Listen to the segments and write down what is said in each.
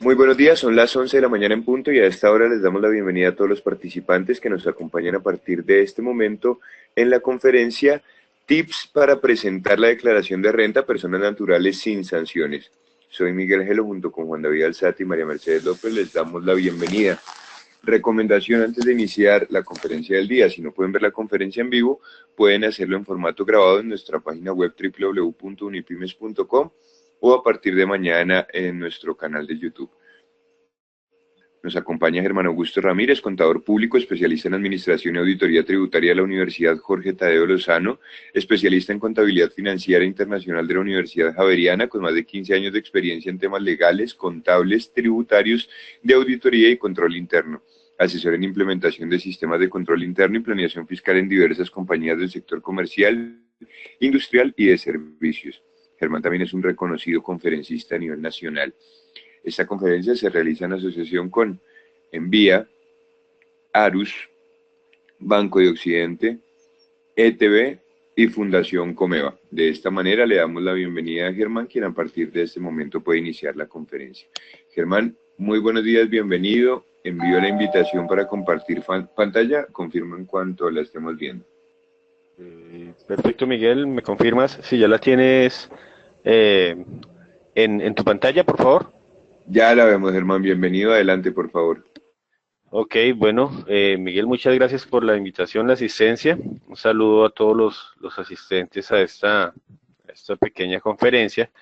Muy buenos días, son las 11 de la mañana en punto y a esta hora les damos la bienvenida a todos los participantes que nos acompañan a partir de este momento en la conferencia Tips para presentar la declaración de renta a personas naturales sin sanciones. Soy Miguel Gelo junto con Juan David Alzate y María Mercedes López, les damos la bienvenida. Recomendación antes de iniciar la conferencia del día, si no pueden ver la conferencia en vivo, pueden hacerlo en formato grabado en nuestra página web www.unipymes.com o a partir de mañana en nuestro canal de YouTube. Nos acompaña Germán Augusto Ramírez, contador público, especialista en Administración y Auditoría Tributaria de la Universidad Jorge Tadeo Lozano, especialista en Contabilidad Financiera Internacional de la Universidad Javeriana, con más de 15 años de experiencia en temas legales, contables, tributarios, de auditoría y control interno. Asesor en implementación de sistemas de control interno y planeación fiscal en diversas compañías del sector comercial, industrial y de servicios. Germán también es un reconocido conferencista a nivel nacional. Esta conferencia se realiza en asociación con Envía, Arus, Banco de Occidente, ETB y Fundación Comeva. De esta manera le damos la bienvenida a Germán, quien a partir de este momento puede iniciar la conferencia. Germán, muy buenos días, bienvenido. Envío la invitación para compartir pantalla. Confirmo en cuanto la estemos viendo. Perfecto, Miguel, ¿me confirmas si ya la tienes en tu pantalla, por favor? Ya la vemos, Germán. Bienvenido. Adelante, por favor. Ok, bueno, Miguel, muchas gracias por la invitación, la asistencia. Un saludo a todos los asistentes a esta pequeña conferencia.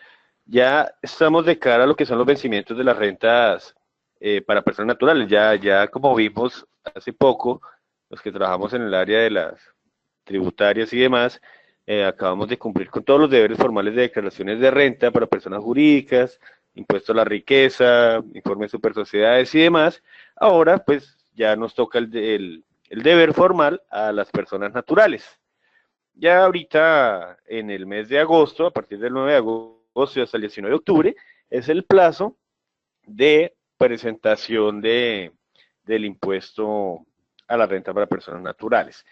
Ya estamos de cara a lo que son los vencimientos de las rentas para personas naturales. Ya como vimos hace poco, los que trabajamos en el área de las tributarias y demás, acabamos de cumplir con todos los deberes formales de declaraciones de renta para personas jurídicas, impuesto a la riqueza, informe de super sociedades y demás. Ahora, pues, ya nos toca el deber formal a las personas naturales. Ya ahorita, en el mes de agosto, a partir del 9 de agosto y hasta el 19 de octubre, es el plazo de presentación del impuesto a la renta para personas naturales.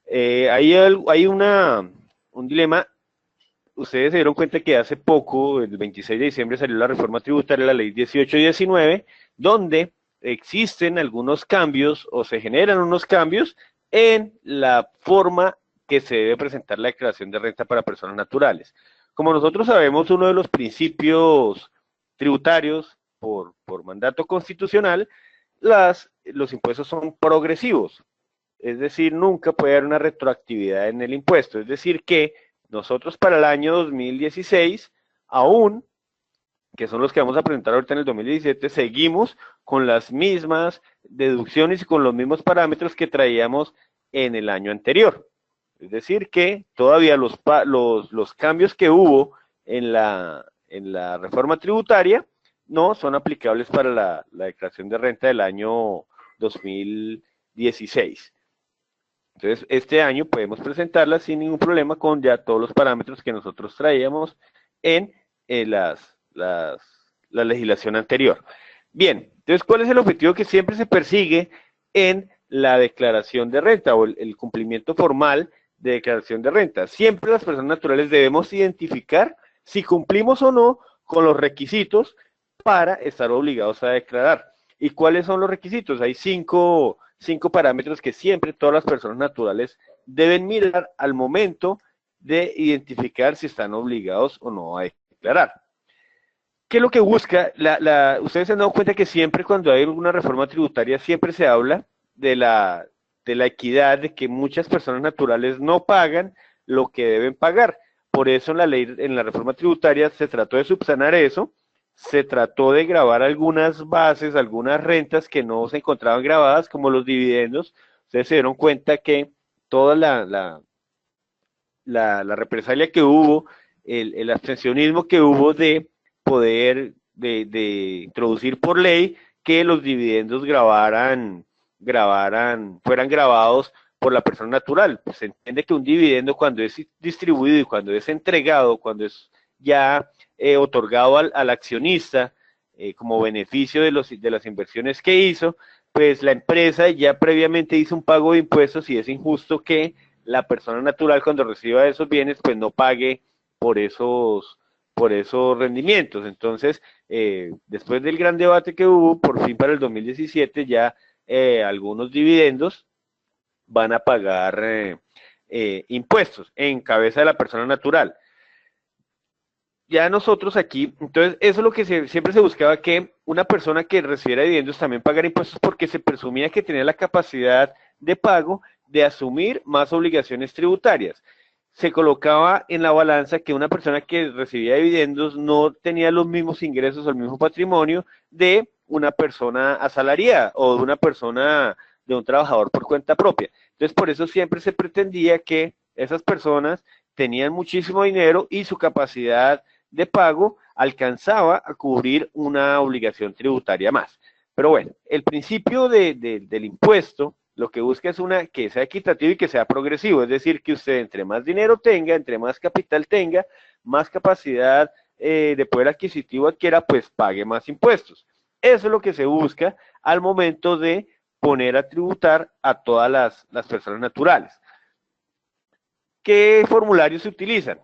Hay un dilema. Ustedes se dieron cuenta que hace poco, el 26 de diciembre, salió la reforma tributaria, la ley 18 y 19, donde existen algunos cambios o se generan unos cambios en la forma que se debe presentar la declaración de renta para personas naturales. Como nosotros sabemos, uno de los principios tributarios por mandato constitucional, los impuestos son progresivos. Es decir, nunca puede haber una retroactividad en el impuesto. Es decir, que nosotros para el año 2016, aún, que son los que vamos a presentar ahorita en el 2017, seguimos con las mismas deducciones y con los mismos parámetros que traíamos en el año anterior. Es decir, que todavía los cambios que hubo en la reforma tributaria no son aplicables para la declaración de renta del año 2016. Entonces, este año podemos presentarla sin ningún problema con ya todos los parámetros que nosotros traíamos en la legislación anterior. Bien, entonces, ¿cuál es el objetivo que siempre se persigue en la declaración de renta o el cumplimiento formal de declaración de renta? Siempre las personas naturales debemos identificar si cumplimos o no con los requisitos para estar obligados a declarar. ¿Y cuáles son los requisitos? Hay cinco parámetros que siempre todas las personas naturales deben mirar al momento de identificar si están obligados o no a declarar. ¿Qué es lo que busca? Ustedes se han dado cuenta que siempre cuando hay una reforma tributaria siempre se habla de la equidad, de que muchas personas naturales no pagan lo que deben pagar. Por eso en la reforma tributaria se trató de subsanar eso, se trató de grabar algunas bases, algunas rentas que no se encontraban grabadas, como los dividendos. Ustedes se dieron cuenta que toda la represalia que hubo, el abstencionismo que hubo de poder, de introducir por ley que los dividendos fueran grabados por la persona natural. Pues se entiende que un dividendo, cuando es distribuido y cuando es entregado, cuando es ya otorgado al accionista como beneficio de las inversiones que hizo, pues la empresa ya previamente hizo un pago de impuestos y es injusto que la persona natural, cuando reciba esos bienes, pues no pague por por esos rendimientos. Entonces, después del gran debate que hubo, por fin para el 2017 ya algunos dividendos van a pagar impuestos en cabeza de la persona natural. Ya nosotros aquí, entonces eso es lo que siempre se buscaba, que una persona que recibiera dividendos también pagara impuestos, porque se presumía que tenía la capacidad de pago de asumir más obligaciones tributarias. Se colocaba en la balanza que una persona que recibía dividendos no tenía los mismos ingresos o el mismo patrimonio de una persona asalariada o de una persona, de un trabajador por cuenta propia. Entonces, por eso siempre se pretendía que esas personas tenían muchísimo dinero y su capacidad de pago alcanzaba a cubrir una obligación tributaria más. Pero bueno, el principio del impuesto lo que busca es que sea equitativo y que sea progresivo, es decir, que usted entre más dinero tenga, entre más capital tenga, más capacidad de poder adquisitivo adquiera, pues pague más impuestos. Eso es lo que se busca al momento de poner a tributar a todas las personas naturales. ¿Qué formularios se utilizan?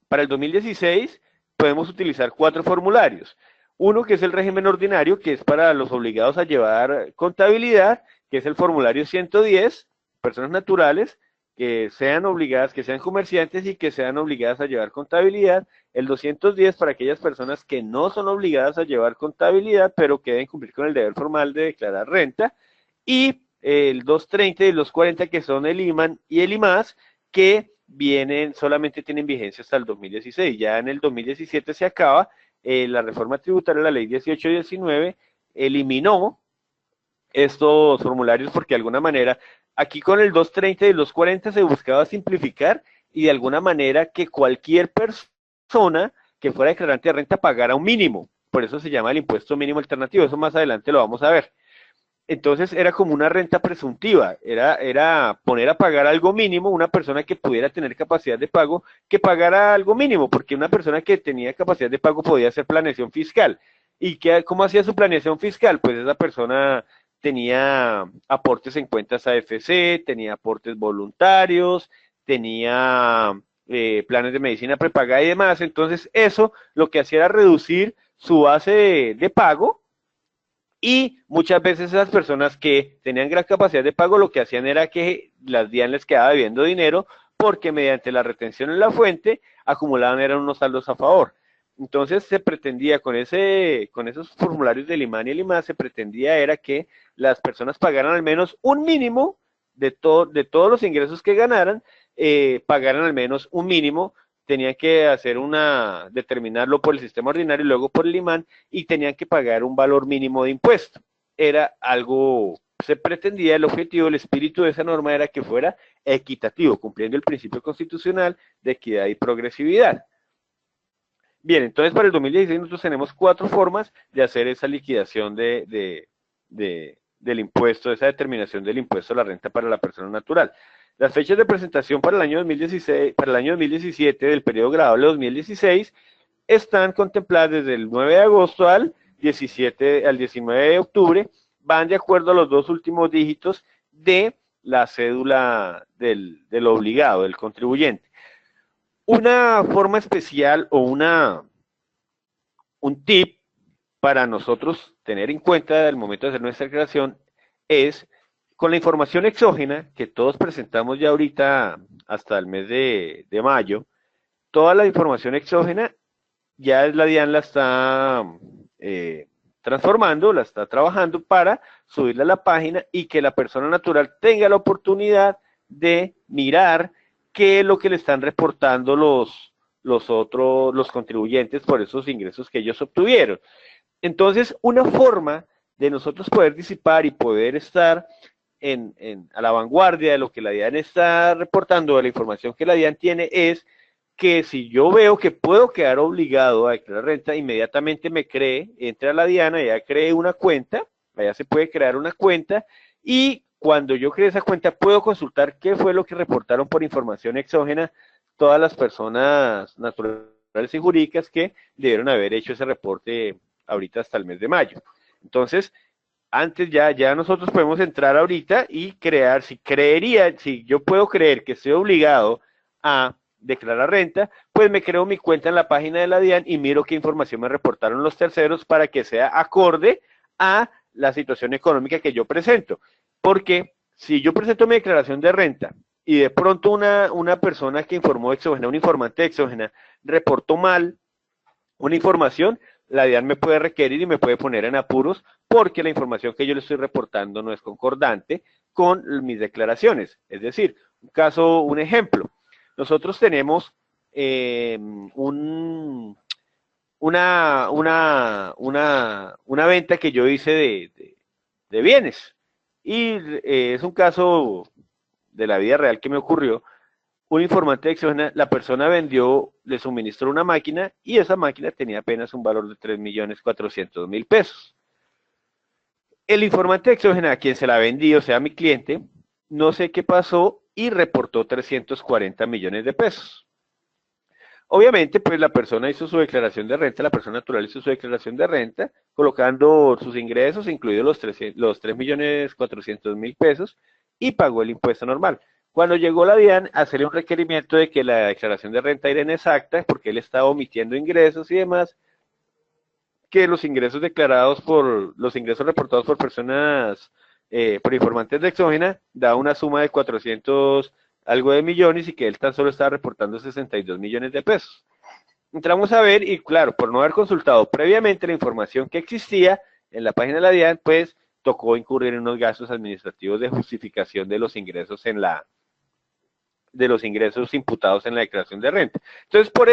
Para el 2016 podemos utilizar 4 formularios. Uno que es el régimen ordinario, que es para los obligados a llevar contabilidad, que es el formulario 110, personas naturales que sean obligadas, que sean comerciantes y que sean obligadas a llevar contabilidad. El 210 para aquellas personas que no son obligadas a llevar contabilidad, pero que deben cumplir con el deber formal de declarar renta. Y el 230 y el 240, que son el IMAN y el IMAS, que solamente tienen vigencia hasta el 2016. Ya en el 2017 se acaba. La reforma tributaria, la ley 1819, eliminó estos formularios porque de alguna manera, aquí con el 230 y el 240 se buscaba simplificar y de alguna manera que cualquier persona que fuera declarante de renta pagara un mínimo. Por eso se llama el impuesto mínimo alternativo. Eso más adelante lo vamos a ver. Entonces era como una renta presuntiva, era poner a pagar algo mínimo, una persona que pudiera tener capacidad de pago, que pagara algo mínimo, porque una persona que tenía capacidad de pago podía hacer planeación fiscal. ¿Y cómo hacía su planeación fiscal? Pues esa persona tenía aportes en cuentas AFC, tenía aportes voluntarios, tenía planes de medicina prepagada y demás. Entonces eso lo que hacía era reducir su base de pago. Y muchas veces esas personas que tenían gran capacidad de pago lo que hacían era que las DIAN les quedaba debiendo dinero porque mediante la retención en la fuente acumulaban eran unos saldos a favor. Entonces se pretendía con esos formularios del IMAN y el IMAS, se pretendía era que las personas pagaran al menos un mínimo de todos los ingresos que ganaran, pagaran al menos un mínimo. Tenían que determinarlo por el sistema ordinario y luego por el IMAN, y tenían que pagar un valor mínimo de impuesto. Era algo, se pretendía, el objetivo, el espíritu de esa norma era que fuera equitativo, cumpliendo el principio constitucional de equidad y progresividad. Bien, entonces para el 2016 nosotros tenemos 4 formas de hacer esa liquidación del impuesto, esa determinación del impuesto a la renta para la persona natural. Las fechas de presentación para el año 2016, para el año 2017 del periodo gradable 2016 están contempladas desde el 9 de agosto al 19 de octubre, van de acuerdo a los 2 últimos dígitos de la cédula del obligado, del contribuyente. Una forma especial o un tip para nosotros tener en cuenta al momento de hacer nuestra declaración es con la información exógena que todos presentamos ya ahorita hasta el mes de mayo. Toda la información exógena ya la DIAN la está transformando, la está trabajando para subirla a la página y que la persona natural tenga la oportunidad de mirar qué es lo que le están reportando los contribuyentes por esos ingresos que ellos obtuvieron. Entonces, una forma de nosotros poder disipar y poder estar a la vanguardia de lo que la DIAN está reportando, de la información que la DIAN tiene, es que si yo veo que puedo quedar obligado a declarar renta, inmediatamente entre a la DIAN, ya cree una cuenta, allá se puede crear una cuenta, y cuando yo cree esa cuenta puedo consultar qué fue lo que reportaron por información exógena todas las personas naturales y jurídicas que debieron haber hecho ese reporte ahorita hasta el mes de mayo. Entonces, antes ya nosotros podemos entrar ahorita y crear, si yo puedo creer que estoy obligado a declarar renta, pues me creo mi cuenta en la página de la DIAN y miro qué información me reportaron los terceros para que sea acorde a la situación económica que yo presento. Porque si yo presento mi declaración de renta y de pronto una persona que informó exógena, un informante exógena, reportó mal una información, la DIAN me puede requerir y me puede poner en apuros porque la información que yo le estoy reportando no es concordante con mis declaraciones. Es decir, un ejemplo. Nosotros tenemos una venta que yo hice de bienes y es un caso de la vida real que me ocurrió. Un informante exógena, la persona vendió, le suministró una máquina y esa máquina tenía apenas un valor de 3.400.000 pesos. El informante exógena a quien se la vendí, o sea, mi cliente, no sé qué pasó y reportó 340 millones de pesos. Obviamente, pues la persona hizo su declaración de renta, la persona natural hizo su declaración de renta, colocando sus ingresos, incluidos los 3.400.000 pesos, y pagó el impuesto normal. Cuando llegó la DIAN a hacerle un requerimiento de que la declaración de renta era inexacta, porque él estaba omitiendo ingresos y demás, que los ingresos los ingresos reportados por personas, por informantes de exógena, da una suma de 400 algo de millones y que él tan solo estaba reportando 62 millones de pesos. Entramos a ver y claro, por no haber consultado previamente la información que existía en la página de la DIAN, pues tocó incurrir en unos gastos administrativos de justificación de los ingresos imputados en la declaración de renta. Entonces, por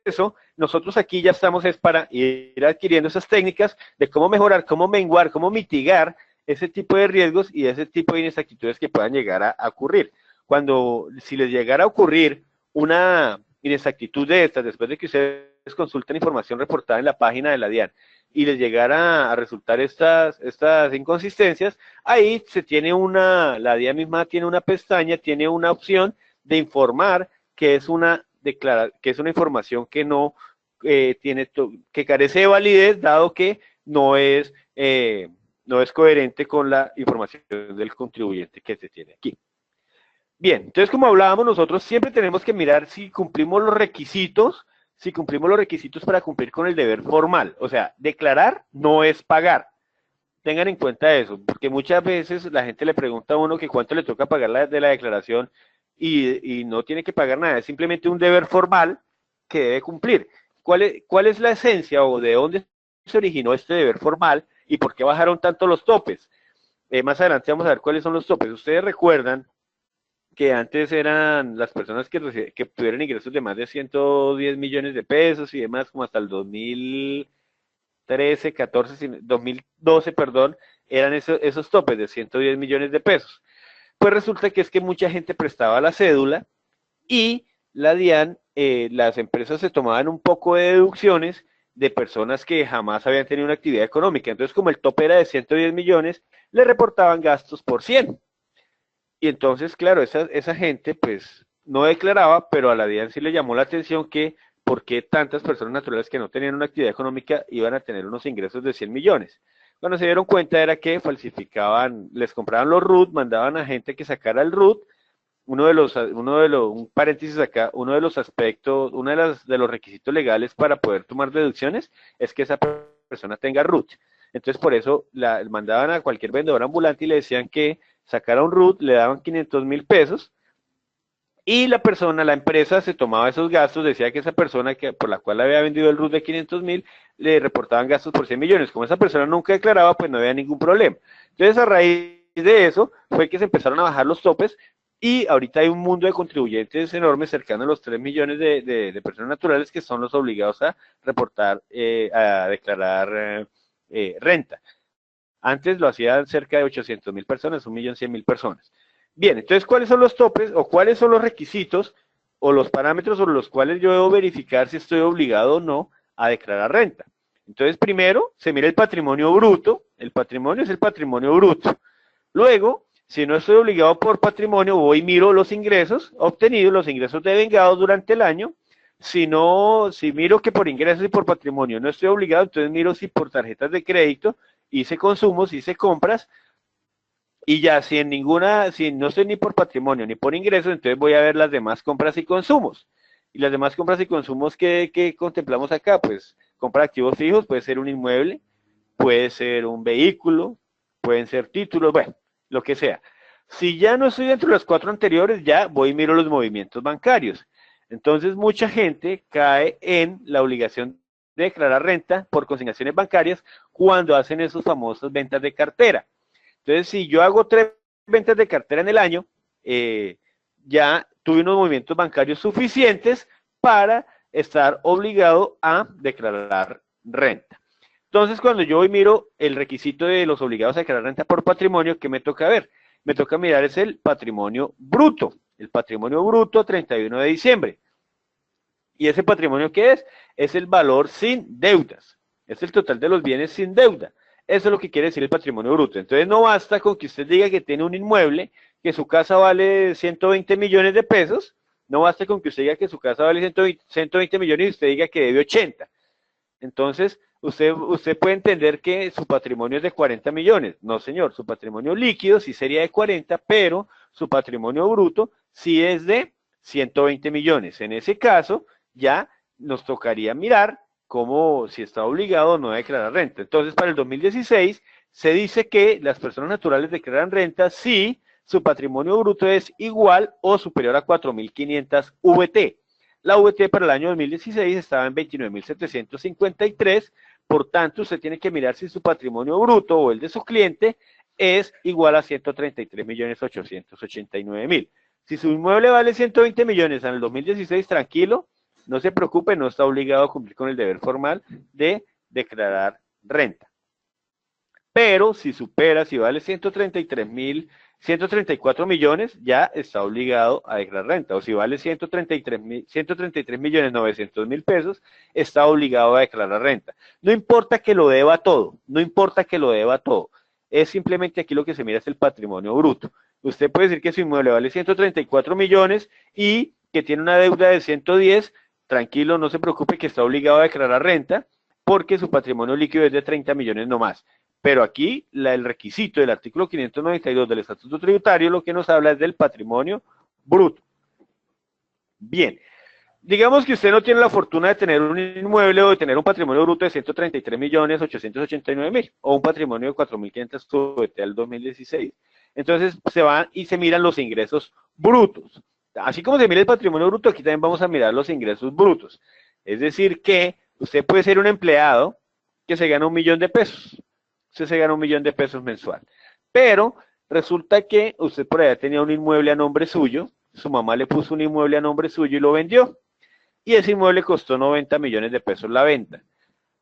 eso, nosotros aquí ya estamos es para ir adquiriendo esas técnicas de cómo mejorar, cómo menguar, cómo mitigar ese tipo de riesgos y ese tipo de inexactitudes que puedan llegar a ocurrir. Si les llegara a ocurrir una inexactitud de estas, después de que ustedes consulten información reportada en la página de la DIAN y les llegara a resultar estas inconsistencias, ahí la DIAN misma tiene una pestaña, tiene una opción de informar que es una información que no que carece de validez, dado que no es coherente con la información del contribuyente que se tiene aquí. Bien, entonces como hablábamos, nosotros siempre tenemos que mirar si cumplimos los requisitos para cumplir con el deber formal. O sea, declarar no es pagar. Tengan en cuenta eso, porque muchas veces la gente le pregunta a uno que cuánto le toca pagar de la declaración y no tiene que pagar nada, es simplemente un deber formal que debe cumplir. ¿Cuál es la esencia o de dónde se originó este deber formal y por qué bajaron tanto los topes? Más adelante vamos a ver cuáles son los topes. Ustedes recuerdan que antes eran las personas que tuvieron ingresos de más de 110 millones de pesos y demás, como hasta el 2013, 14, 2012, perdón, eran esos topes de 110 millones de pesos. Pues resulta que es que mucha gente prestaba la cédula y la DIAN, las empresas se tomaban un poco de deducciones de personas que jamás habían tenido una actividad económica. Entonces, como el tope era de 110 millones, le reportaban gastos por 100. Y entonces, claro, esa gente pues no declaraba, pero a la DIAN sí le llamó la atención que por qué tantas personas naturales que no tenían una actividad económica iban a tener unos ingresos de 100 millones. Cuando se dieron cuenta era que falsificaban, les compraban los RUT, mandaban a gente que sacara el RUT. Un paréntesis acá, uno de los aspectos, de los requisitos legales para poder tomar deducciones es que esa persona tenga RUT. Entonces, por eso mandaban a cualquier vendedor ambulante y le decían que sacara un RUT, le daban 500.000 pesos y la empresa se tomaba esos gastos, decía que esa persona por la cual había vendido el RUT de 500.000, le reportaban gastos por 100 millones. Como esa persona nunca declaraba, pues no había ningún problema. Entonces, a raíz de eso, fue que se empezaron a bajar los topes y ahorita hay un mundo de contribuyentes enormes, cercano a los 3 millones de personas naturales que son los obligados a reportar, a declarar renta. Antes lo hacían cerca de 800.000 personas, 1.100.000 personas. Bien, entonces, ¿cuáles son los topes o cuáles son los requisitos o los parámetros sobre los cuales yo debo verificar si estoy obligado o no a declarar renta? Entonces, primero, se mira el patrimonio bruto. El patrimonio es el patrimonio bruto. Luego, si no estoy obligado por patrimonio, voy y miro los ingresos obtenidos, los ingresos devengados durante el año. Si miro que por ingresos y por patrimonio no estoy obligado, entonces miro si por tarjetas de crédito hice consumos, hice compras, y ya si no estoy ni por patrimonio ni por ingresos, entonces voy a ver las demás compras y consumos. Y las demás compras y consumos que contemplamos acá, pues compra de activos fijos, puede ser un inmueble, puede ser un vehículo, pueden ser títulos, bueno, lo que sea. Si ya no estoy dentro de los 4 anteriores, ya voy y miro los movimientos bancarios. Entonces, mucha gente cae en la obligación de declarar renta por consignaciones bancarias cuando hacen esos famosos ventas de cartera. Entonces, si yo hago 3 ventas de cartera en el año, ya tuve unos movimientos bancarios suficientes para estar obligado a declarar renta. Entonces, cuando yo hoy miro el requisito de los obligados a declarar renta por patrimonio, ¿qué me toca ver? Me toca mirar es el patrimonio bruto. El patrimonio bruto 31 de diciembre. ¿Y ese patrimonio qué es? Es el valor sin deudas. Es el total de los bienes sin deuda. Eso es lo que quiere decir el patrimonio bruto. Entonces no basta con que usted diga que tiene un inmueble, que su casa vale 120 millones de pesos, no basta con que usted diga que su casa vale 120 millones y usted diga que debe 80. Entonces, usted puede entender que su patrimonio es de 40 millones. No, señor, su patrimonio líquido sí sería de 40, pero su patrimonio bruto sí es de 120 millones. En ese caso, ya nos tocaría mirar cómo si está obligado o no a declarar renta. Entonces, para el 2016 se dice que las personas naturales declaran renta si su patrimonio bruto es igual o superior a 4.500 VT. La VT para el año 2016 estaba en 29.753, por tanto, usted tiene que mirar si su patrimonio bruto o el de su cliente es igual a 133.889.000. Si su inmueble vale 120 millones en el 2016, tranquilo, no se preocupe, no está obligado a cumplir con el deber formal de declarar renta. Pero si supera, si vale 134 millones, ya está obligado a declarar renta. O si vale 133 millones 900 mil pesos, está obligado a declarar renta. No importa que lo deba todo, no importa que lo deba todo. Es simplemente aquí lo que se mira es el patrimonio bruto. Usted puede decir que su inmueble vale 134 millones y que tiene una deuda de 110, tranquilo, no se preocupe que está obligado a declarar renta porque su patrimonio líquido es de 30 millones no más. Pero aquí el requisito del artículo 592 del Estatuto Tributario lo que nos habla es del patrimonio bruto. Bien, digamos que usted no tiene la fortuna de tener un inmueble o de tener un patrimonio bruto de 133.889.000 o un patrimonio de 4.500 VT al 2016. Entonces se van y se miran los ingresos brutos. Así como se mira el patrimonio bruto, aquí también vamos a mirar los ingresos brutos. Es decir, que usted puede ser un empleado que se gana 1.000.000 de pesos. Usted se gana 1.000.000 de pesos mensual. Pero resulta que usted por allá tenía un inmueble a nombre suyo, su mamá le puso un inmueble a nombre suyo y lo vendió. Y ese inmueble costó 90 millones de pesos la venta.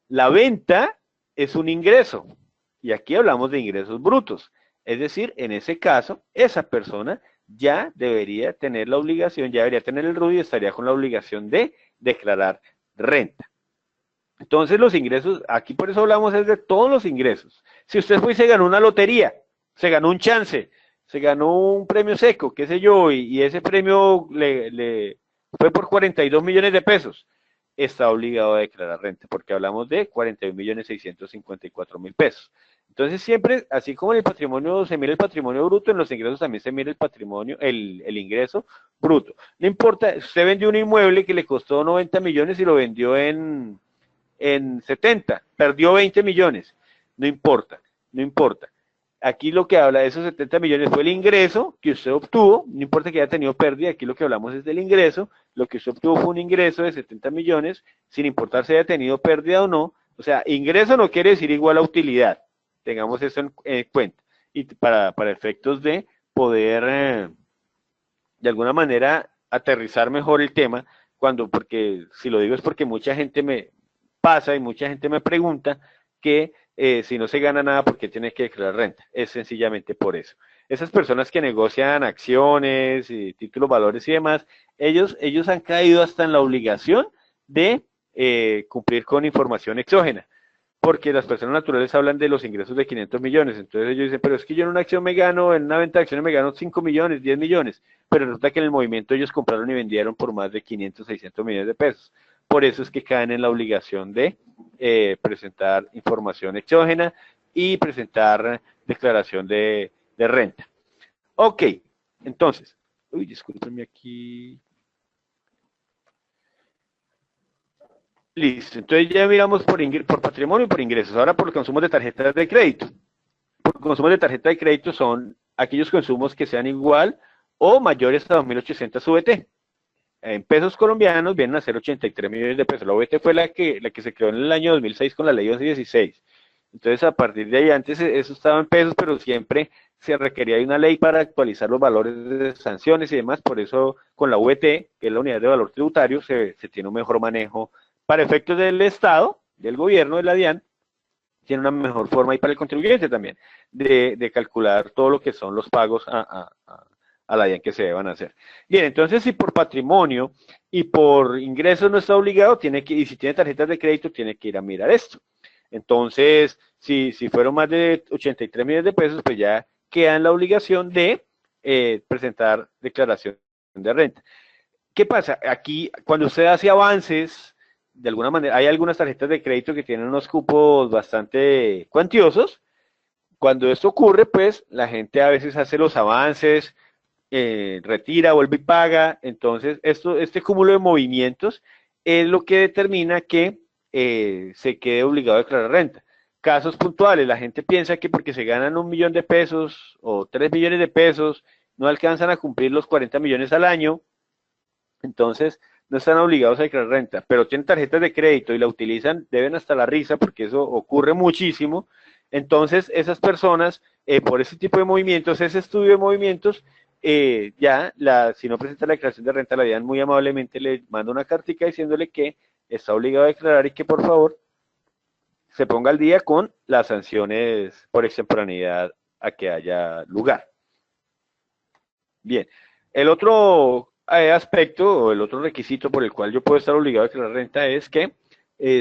La venta es un ingreso. Y aquí hablamos de ingresos brutos. Es decir, en ese caso, esa persona ya debería tener la obligación, ya debería tener el RUT y estaría con la obligación de declarar renta. Entonces los ingresos, aquí por eso hablamos es de todos los ingresos. Si usted fue y se ganó una lotería, se ganó un chance, se ganó un premio seco, qué sé yo, y ese premio le fue por 42 millones de pesos, está obligado a declarar renta, porque hablamos de 41.654.000 pesos. Entonces siempre, así como en el patrimonio se mira el patrimonio bruto, en los ingresos también se mira el patrimonio, el ingreso bruto. No importa, usted vendió un inmueble que le costó 90 millones y lo vendió en 70, perdió 20 millones, no importa, no importa. Aquí lo que habla de esos 70 millones fue el ingreso que usted obtuvo, no importa que haya tenido pérdida, aquí lo que hablamos es del ingreso, lo que usted obtuvo fue un ingreso de 70 millones, sin importar si haya tenido pérdida o no, o sea, ingreso no quiere decir igual a utilidad, tengamos eso en cuenta, y para efectos de poder, de alguna manera, aterrizar mejor el tema, porque si lo digo es porque mucha gente me pasa y mucha gente me pregunta que si no se gana nada, ¿por qué tiene que declarar renta? Es sencillamente por eso. Esas personas que negocian acciones, títulos, valores y demás, ellos han caído hasta en la obligación de cumplir con información exógena, porque las personas naturales hablan de los ingresos de 500 millones, entonces ellos dicen, pero es que yo en una acción me gano, en una venta de acciones me gano 5 millones, 10 millones, pero resulta que en el movimiento ellos compraron y vendieron por más de 500, 600 millones de pesos. Por eso es que caen en la obligación de presentar información exógena y presentar declaración de renta. Ok, entonces, uy, discúlpenme aquí. Listo, entonces ya miramos por patrimonio y por ingresos. Ahora por los consumos de tarjetas de crédito. Por consumos de tarjeta de crédito son aquellos consumos que sean igual o mayores a 2.800 VT. En pesos colombianos vienen a ser 83 millones de pesos. La VT fue la que se creó en el año 2006 con la ley 1116. Entonces, a partir de ahí, antes eso estaba en pesos, pero siempre se requería de una ley para actualizar los valores de sanciones y demás. Por eso, con la VT, que es la unidad de valor tributario, se tiene un mejor manejo para efectos del Estado, del gobierno, de la DIAN, tiene una mejor forma y para el contribuyente también, de calcular todo lo que son los pagos a la DIAN que se deban hacer. Bien, entonces si por patrimonio y por ingresos no está obligado, y si tiene tarjetas de crédito, tiene que ir a mirar esto. Entonces, si fueron más de 83 millones de pesos, pues ya queda en la obligación de presentar declaración de renta. ¿Qué pasa? Aquí, cuando usted hace avances, de alguna manera, hay algunas tarjetas de crédito que tienen unos cupos bastante cuantiosos. Cuando esto ocurre, pues la gente a veces hace los avances, retira, vuelve y paga. Entonces, este cúmulo de movimientos es lo que determina que se quede obligado a declarar renta. Casos puntuales, la gente piensa que porque se ganan 1 millón de pesos o 3 millones de pesos, no alcanzan a cumplir los 40 millones al año, entonces no están obligados a declarar renta, pero tienen tarjetas de crédito y la utilizan, deben hasta la risa, porque eso ocurre muchísimo. Entonces, esas personas, por ese tipo de movimientos, ese estudio de movimientos, si no presenta la declaración de renta, la DIAN muy amablemente le manda una cartica diciéndole que está obligado a declarar y que por favor se ponga al día con las sanciones por extemporaneidad a que haya lugar. Bien, el otro aspecto o el otro requisito por el cual yo puedo estar obligado a declarar renta es que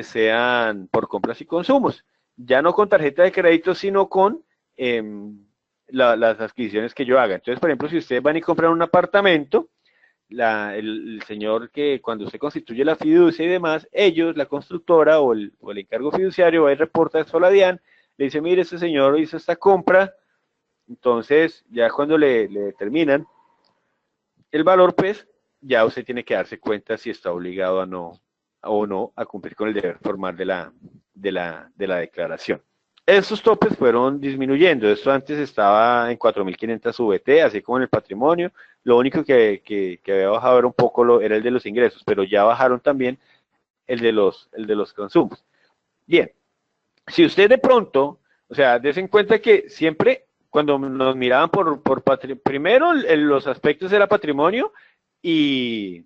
sean por compras y consumos, ya no con tarjeta de crédito, sino con las adquisiciones que yo haga. Entonces, por ejemplo, si ustedes van y compran un apartamento, el señor que cuando se constituye la fiducia y demás, ellos, la constructora o el encargo fiduciario, va y reporta eso a la DIAN, le dice, mire, este señor hizo esta compra, entonces ya cuando le determinan el valor, pues ya usted tiene que darse cuenta si está obligado o no a cumplir con el deber formal de la declaración. Estos topes fueron disminuyendo. Esto antes estaba en 4.500 VT, así como en el patrimonio. Lo único que había bajado era un poco era el de los ingresos, pero ya bajaron también el de los consumos. Bien, si usted de pronto, o sea, des en cuenta que siempre cuando nos miraban primero los aspectos era patrimonio e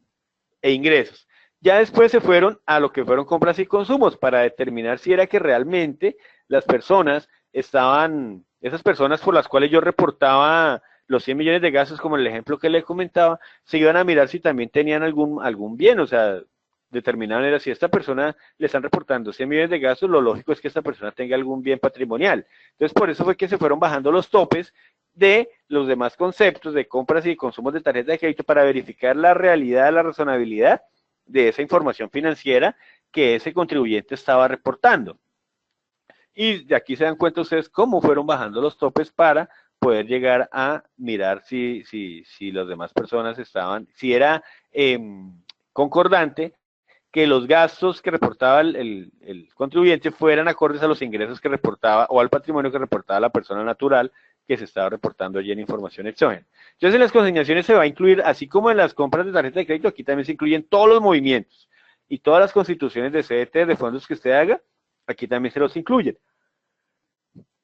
ingresos. Ya después se fueron a lo que fueron compras y consumos para determinar si era que realmente las personas esas personas por las cuales yo reportaba los 100 millones de gastos, como el ejemplo que le comentaba, se iban a mirar si también tenían algún bien, o sea, determinaban era si a esta persona le están reportando 100 millones de gastos, lo lógico es que esta persona tenga algún bien patrimonial. Entonces, por eso fue que se fueron bajando los topes de los demás conceptos de compras y consumos de tarjeta de crédito para verificar la realidad, la razonabilidad de esa información financiera que ese contribuyente estaba reportando. Y de aquí se dan cuenta ustedes cómo fueron bajando los topes para poder llegar a mirar si las demás personas si era concordante que los gastos que reportaba el contribuyente fueran acordes a los ingresos que reportaba o al patrimonio que reportaba la persona natural que se estaba reportando allí en información exógena. Entonces, en las consignaciones se va a incluir, así como en las compras de tarjeta de crédito, aquí también se incluyen todos los movimientos y todas las constituciones de CDT, de fondos que usted haga, aquí también se los incluyen.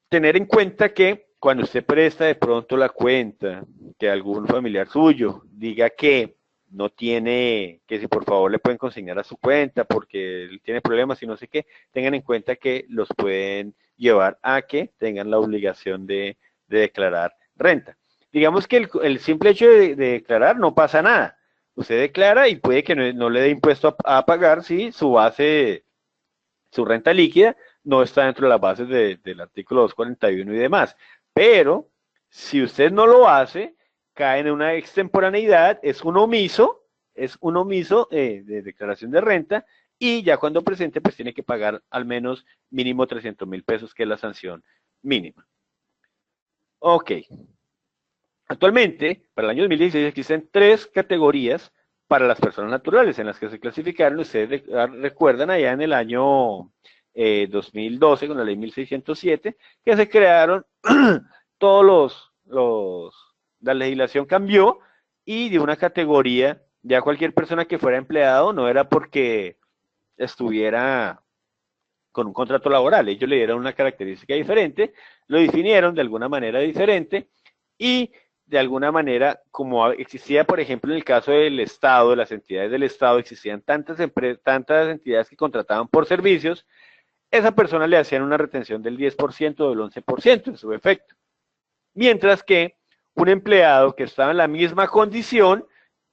Tener en cuenta que cuando usted presta de pronto la cuenta, que algún familiar suyo diga que no tiene, que si por favor le pueden consignar a su cuenta porque él tiene problemas y no sé qué, tengan en cuenta que los pueden llevar a que tengan la obligación de declarar renta. Digamos que el simple hecho de declarar no pasa nada. Usted declara y puede que no le dé impuesto a pagar si su base, su renta líquida no está dentro de las bases del artículo 241 y demás. Pero si usted no lo hace, cae en una extemporaneidad, es un omiso de declaración de renta y ya cuando presente pues tiene que pagar al menos mínimo 300.000 pesos, que es la sanción mínima. Ok. Actualmente, para el año 2016 existen 3 categorías para las personas naturales, en las que se clasificaron, ustedes recuerdan allá en el año 2012, con la ley 1607, que se crearon todos la legislación cambió, y de una categoría, ya cualquier persona que fuera empleado no era porque estuviera con un contrato laboral, ellos le dieron una característica diferente, lo definieron de alguna manera diferente, y de alguna manera, como existía, por ejemplo, en el caso del Estado, de las entidades del Estado, existían tantas entidades que contrataban por servicios, esa persona le hacían una retención del 10% o del 11% en su efecto. Mientras que un empleado que estaba en la misma condición,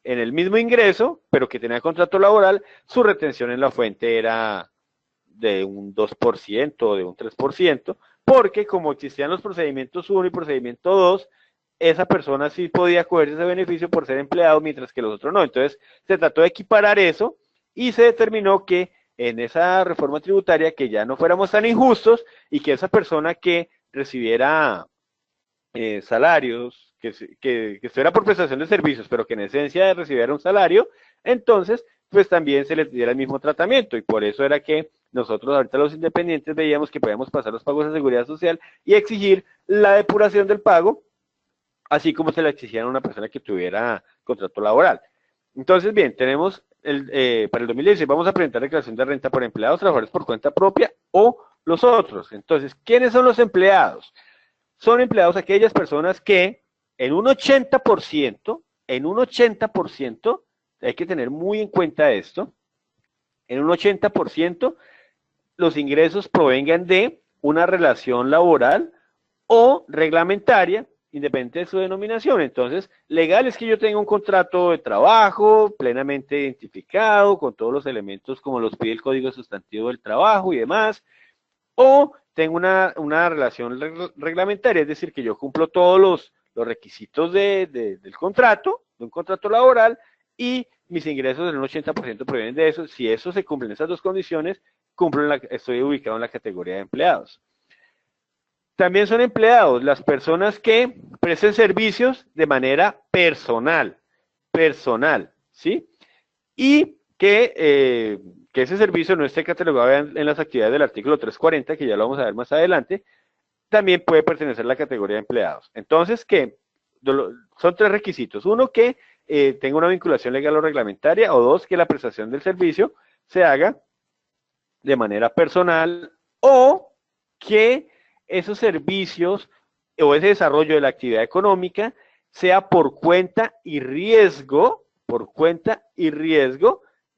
en el mismo ingreso, pero que tenía contrato laboral, su retención en la fuente era de un 2% o de un 3%, porque como existían los procedimientos 1 y procedimiento 2, esa persona sí podía cogerse ese beneficio por ser empleado, mientras que los otros no. Entonces, se trató de equiparar eso y se determinó que en esa reforma tributaria que ya no fuéramos tan injustos y que esa persona que recibiera salarios, que estuviera por prestación de servicios, pero que en esencia recibiera un salario, entonces, pues también se les diera el mismo tratamiento. Y por eso era que nosotros ahorita los independientes veíamos que podíamos pasar los pagos de seguridad social y exigir la depuración del pago, así como se le exigían a una persona que tuviera contrato laboral. Entonces, bien, tenemos para el 2016 vamos a presentar declaración de renta por empleados, trabajadores por cuenta propia o los otros. Entonces, ¿quiénes son los empleados? Son empleados aquellas personas que en un 80%, hay que tener muy en cuenta esto, en un 80% los ingresos provengan de una relación laboral o reglamentaria, independiente de su denominación. Entonces, legal es que yo tenga un contrato de trabajo plenamente identificado, con todos los elementos como los pide el Código Sustantivo del Trabajo y demás, o tengo una relación reglamentaria, es decir, que yo cumplo todos los requisitos del contrato, de un contrato laboral, y mis ingresos en un 80% provienen de eso. Si eso se cumplen esas dos condiciones, estoy ubicado en la categoría de empleados. También son empleados las personas que presten servicios de manera personal, ¿sí? Y que ese servicio no esté catalogado en las actividades del artículo 340, que ya lo vamos a ver más adelante, también puede pertenecer a la categoría de empleados. Entonces, ¿qué? Son tres requisitos. Uno, que tenga una vinculación legal o reglamentaria, o dos, que la prestación del servicio se haga de manera personal, o que esos servicios o ese desarrollo de la actividad económica sea por cuenta y riesgo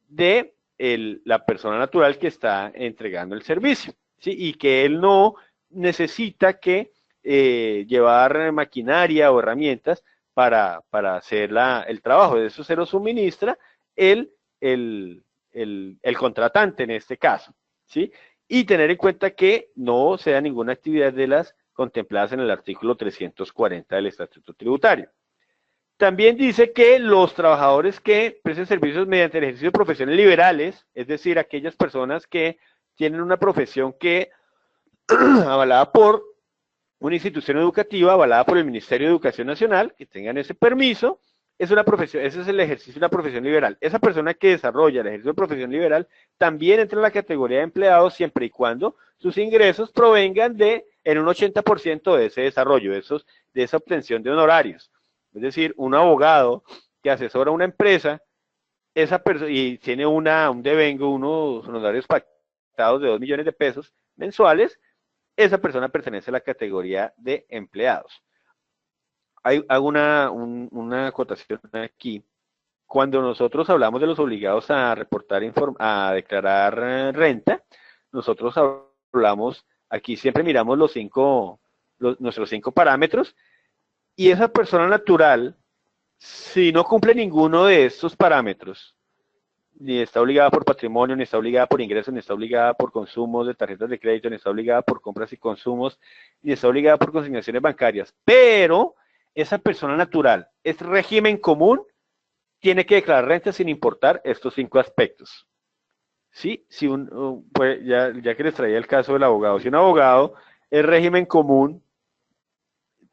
de la persona natural que está entregando el servicio, ¿sí? Y que él no necesita que llevar maquinaria o herramientas para hacer el trabajo. De eso se lo suministra el contratante en este caso, ¿sí? Y tener en cuenta que no sea ninguna actividad de las contempladas en el artículo 340 del Estatuto Tributario. También dice que los trabajadores que presten servicios mediante el ejercicio de profesiones liberales, es decir, aquellas personas que tienen una profesión que avalada por una institución educativa, avalada por el Ministerio de Educación Nacional, que tengan ese permiso, es una profesión, ese es el ejercicio de una profesión liberal. Esa persona que desarrolla el ejercicio de profesión liberal también entra en la categoría de empleados siempre y cuando sus ingresos provengan en un 80% de ese desarrollo, de esa obtención de honorarios. Es decir, un abogado que asesora a una empresa, y tiene un devengo, unos honorarios pactados de 2 millones de pesos mensuales, esa persona pertenece a la categoría de empleados. Hago una acotación aquí. Cuando nosotros hablamos de los obligados a a declarar renta, nosotros hablamos, aquí siempre miramos nuestros 5 parámetros, y esa persona natural, si no cumple ninguno de estos parámetros, ni está obligada por patrimonio, ni está obligada por ingresos, ni está obligada por consumos de tarjetas de crédito, ni está obligada por compras y consumos, ni está obligada por consignaciones bancarias, pero esa persona natural es régimen común, tiene que declarar renta sin importar estos 5 aspectos. ¿Sí? Pues ya que les traía el caso del abogado, si un abogado es régimen común,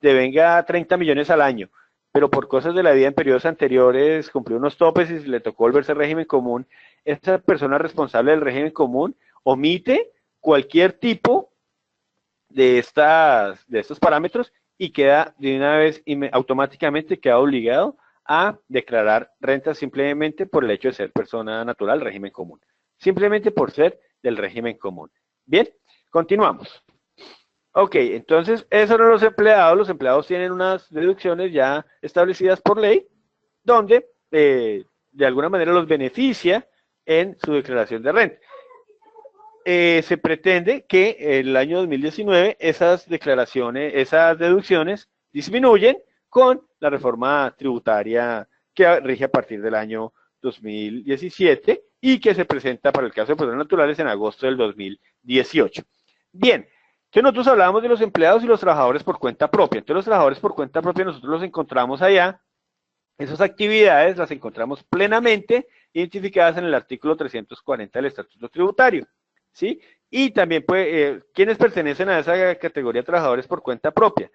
devenga 30 millones al año, pero por cosas de la vida en periodos anteriores cumplió unos topes y le tocó volverse régimen común, esta persona responsable del régimen común omite cualquier tipo de estos parámetros y queda de una vez automáticamente queda obligado a declarar renta simplemente por el hecho de ser persona natural régimen común. Simplemente por ser del régimen común. Bien, continuamos. Ok, entonces esos son los empleados tienen unas deducciones ya establecidas por ley, donde de alguna manera los beneficia en su declaración de renta. Se pretende que el año 2019 esas deducciones disminuyen con la reforma tributaria que rige a partir del año 2017 y que se presenta para el caso de personas naturales en agosto del 2018. Bien, entonces nosotros hablábamos de los empleados y los trabajadores por cuenta propia. Entonces los trabajadores por cuenta propia nosotros los encontramos allá. Esas actividades las encontramos plenamente identificadas en el artículo 340 del Estatuto Tributario. ¿Sí? Y también, ¿quiénes pertenecen a esa categoría de trabajadores por cuenta propia?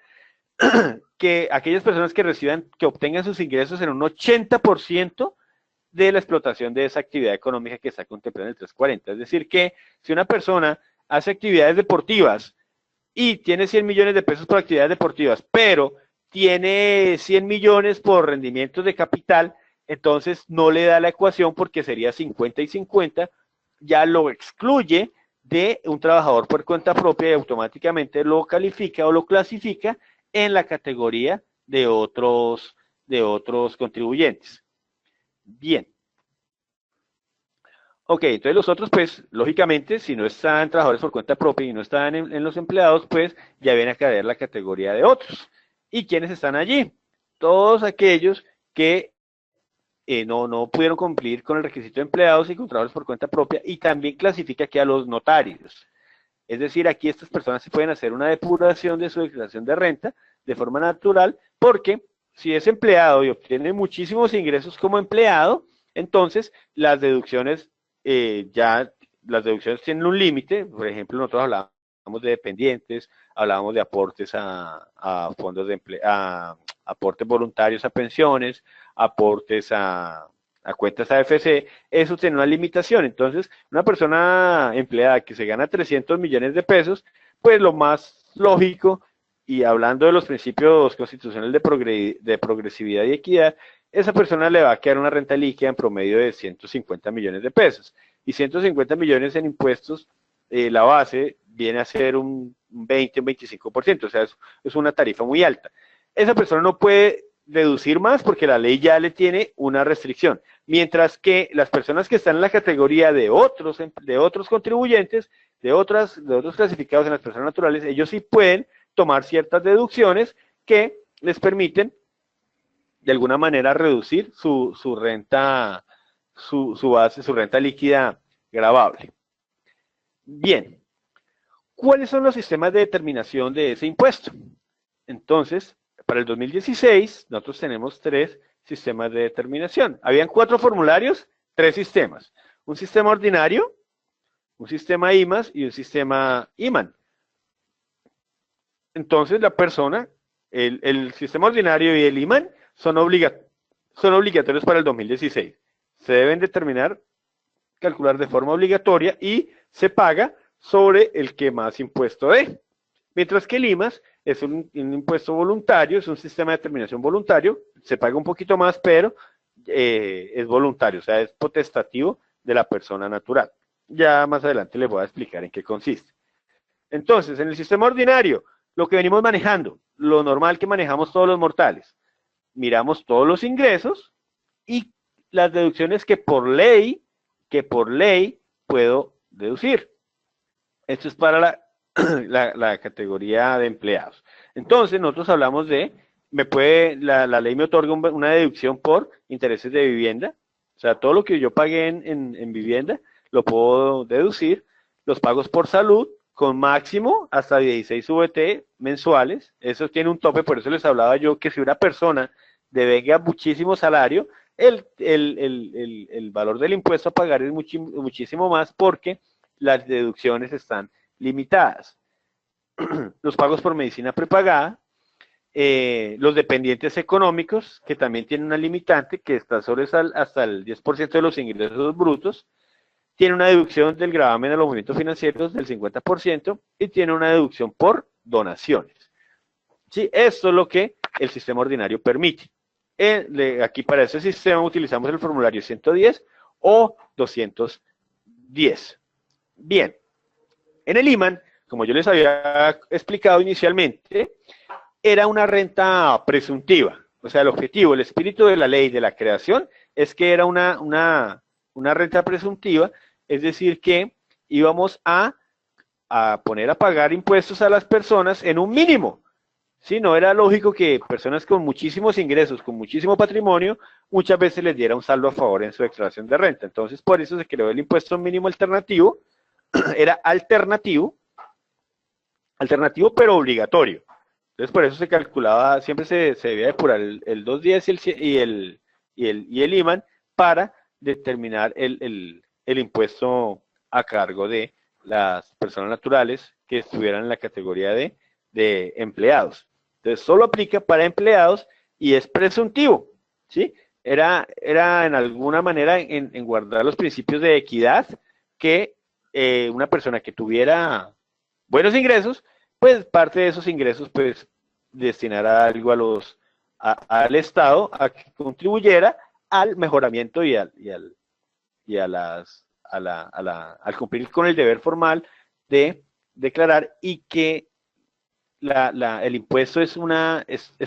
Que aquellas personas que obtengan sus ingresos en un 80% de la explotación de esa actividad económica que está contemplada en el 340. Es decir, que si una persona hace actividades deportivas y tiene 100 millones de pesos por actividades deportivas, pero tiene 100 millones por rendimientos de capital, entonces no le da la ecuación porque sería 50 y 50, ya lo excluye de un trabajador por cuenta propia y automáticamente lo califica o lo clasifica en la categoría de otros contribuyentes. Bien. Ok, entonces los otros, pues, lógicamente, si no están trabajadores por cuenta propia y no están en los empleados, pues, ya viene a caer la categoría de otros. ¿Y quiénes están allí? Todos aquellos que no pudieron cumplir con el requisito de empleados y con trabajadores por cuenta propia, y también clasifica aquí a los notarios. Es decir, aquí estas personas se pueden hacer una depuración de su declaración de renta de forma natural, porque si es empleado y obtiene muchísimos ingresos como empleado, entonces las deducciones tienen un límite. Por ejemplo, nosotros hablábamos de dependientes, hablábamos de aportes a fondos de empleo, aportes voluntarios a pensiones, aportes a cuentas AFC, eso tiene una limitación. Entonces, una persona empleada que se gana 300 millones de pesos, pues lo más lógico, y hablando de los principios constitucionales de progresividad y equidad, esa persona le va a quedar una renta líquida en promedio de 150 millones de pesos. Y 150 millones en impuestos, la base viene a ser un 20, un 25%, o sea, es una tarifa muy alta. Esa persona no puede deducir más porque la ley ya le tiene una restricción, mientras que las personas que están en la categoría de otros contribuyentes, de otros clasificados en las personas naturales, ellos sí pueden tomar ciertas deducciones que les permiten de alguna manera reducir su renta, su base, su renta líquida gravable. Bien, ¿cuáles son los sistemas de determinación de ese impuesto? Entonces, para el 2016, nosotros tenemos 3 sistemas de determinación. Habían 4 formularios, 3 sistemas. Un sistema ordinario, un sistema IMAS y un sistema IMAN. Entonces, la persona, el sistema ordinario y el IMAN son obligatorios para el 2016. Se deben determinar, calcular de forma obligatoria y se paga sobre el que más impuesto dé. Mientras que el IMAS es un impuesto voluntario, es un sistema de determinación voluntario, se paga un poquito más, pero es voluntario, o sea, es potestativo de la persona natural. Ya más adelante les voy a explicar en qué consiste. Entonces, en el sistema ordinario, lo que venimos manejando, lo normal que manejamos todos los mortales, miramos todos los ingresos y las deducciones que por ley puedo deducir. Esto es para la categoría de empleados. Entonces, nosotros hablamos de, la ley me otorga una deducción por intereses de vivienda, o sea, todo lo que yo pagué en vivienda, lo puedo deducir, los pagos por salud, con máximo hasta 16 VT mensuales, eso tiene un tope, por eso les hablaba yo que si una persona devenga muchísimo salario, el valor del impuesto a pagar es muchísimo más porque las deducciones están limitadas. Los pagos por medicina prepagada, los dependientes económicos, que también tienen una limitante que está sobre hasta el 10% de los ingresos brutos, tiene una deducción del gravamen de los movimientos financieros del 50% y tiene una deducción por donaciones. ¿Sí? Esto es lo que el sistema ordinario permite. Aquí para ese sistema utilizamos el formulario 110 o 210. Bien, en el IMAN, como yo les había explicado inicialmente, era una renta presuntiva. O sea, el objetivo, el espíritu de la ley de la creación es que era una renta presuntiva, es decir, que íbamos a poner a pagar impuestos a las personas en un mínimo. Sí, no era lógico que personas con muchísimos ingresos, con muchísimo patrimonio, muchas veces les diera un saldo a favor en su declaración de renta. Entonces, por eso se creó el impuesto mínimo alternativo. Era alternativo pero obligatorio. Entonces, por eso se calculaba, siempre se debía depurar el 210 y el IMAN para determinar el impuesto a cargo de las personas naturales que estuvieran en la categoría de empleados. Entonces, solo aplica para empleados y es presuntivo, ¿sí? Era en alguna manera en guardar los principios de equidad que una persona que tuviera buenos ingresos, pues parte de esos ingresos, pues destinara algo al Estado a que contribuyera al mejoramiento y al cumplir con el deber formal de declarar, y que el impuesto es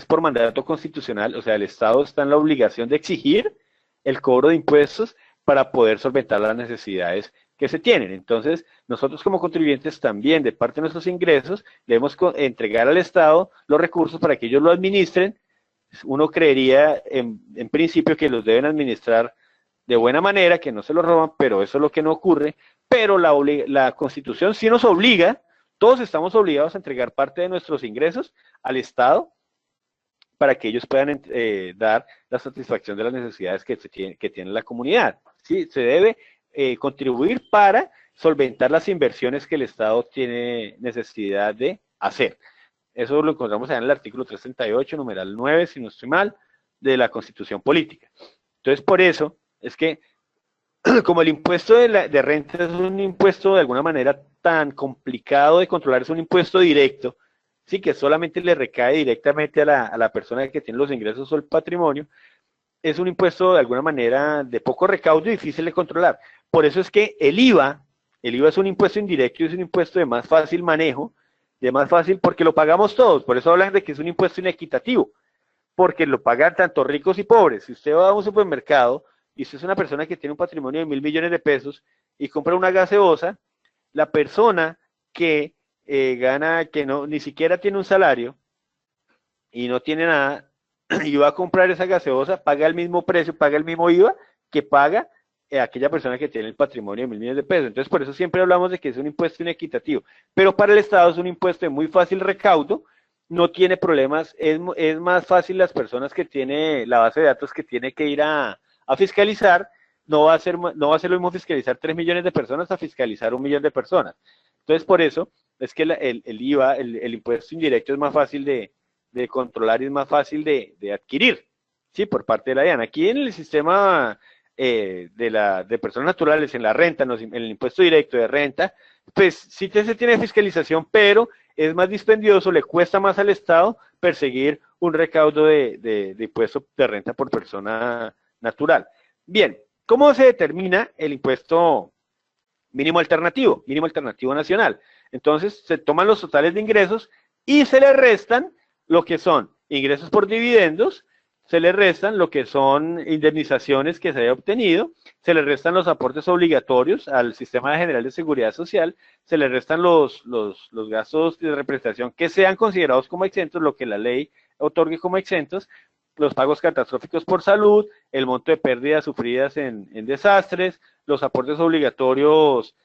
por mandato constitucional. O sea, el Estado está en la obligación de exigir el cobro de impuestos para poder solventar las necesidades que se tienen. Entonces, nosotros como contribuyentes también, de parte de nuestros ingresos, debemos entregar al Estado los recursos para que ellos lo administren. Uno creería en principio que los deben administrar de buena manera, que no se los roban, pero eso es lo que no ocurre. Pero la Constitución sí nos obliga, todos estamos obligados a entregar parte de nuestros ingresos al Estado para que ellos puedan dar la satisfacción de las necesidades que tiene la comunidad. ¿Sí? Se debe contribuir para solventar las inversiones que el Estado tiene necesidad de hacer. Eso lo encontramos en el artículo 338, numeral 9, si no estoy mal, de la Constitución Política. Entonces, por eso es que, como el impuesto de renta es un impuesto de alguna manera tan complicado de controlar, es un impuesto directo, sí, que solamente le recae directamente a la persona que tiene los ingresos o el patrimonio, es un impuesto de alguna manera de poco recaudo y difícil de controlar. Por eso es que el IVA es un impuesto indirecto y es un impuesto de más fácil manejo, de más fácil porque lo pagamos todos. Por eso hablan de que es un impuesto inequitativo, porque lo pagan tanto ricos y pobres. Si usted va a un supermercado y usted es una persona que tiene un patrimonio de 1.000 millones de pesos y compra una gaseosa, la persona que gana, que no, ni siquiera tiene un salario y no tiene nada, y va a comprar esa gaseosa, paga el mismo precio, paga el mismo IVA que paga aquella persona que tiene el patrimonio de 1.000 millones de pesos. Entonces, por eso siempre hablamos de que es un impuesto inequitativo. Pero para el Estado es un impuesto de muy fácil recaudo, no tiene problemas, es más fácil las personas que tiene la base de datos que tiene que ir a fiscalizar. No va a ser lo mismo fiscalizar 3 millones de personas a fiscalizar 1 millón de personas. Entonces, por eso es que el IVA, el impuesto indirecto, es más fácil de controlar y es más fácil de adquirir, ¿sí? Por parte de la DIAN. Aquí en el sistema de personas naturales, en la renta, en el impuesto directo de renta, pues sí se tiene fiscalización, pero es más dispendioso, le cuesta más al Estado perseguir un recaudo de impuesto de renta por persona natural. Bien, ¿cómo se determina el impuesto mínimo alternativo nacional? Entonces, se toman los totales de ingresos y se le restan lo que son ingresos por dividendos, se le restan lo que son indemnizaciones que se haya obtenido, se le restan los aportes obligatorios al Sistema General de Seguridad Social, se le restan los gastos de representación que sean considerados como exentos, lo que la ley otorgue como exentos, los pagos catastróficos por salud, el monto de pérdidas sufridas en desastres, los aportes obligatorios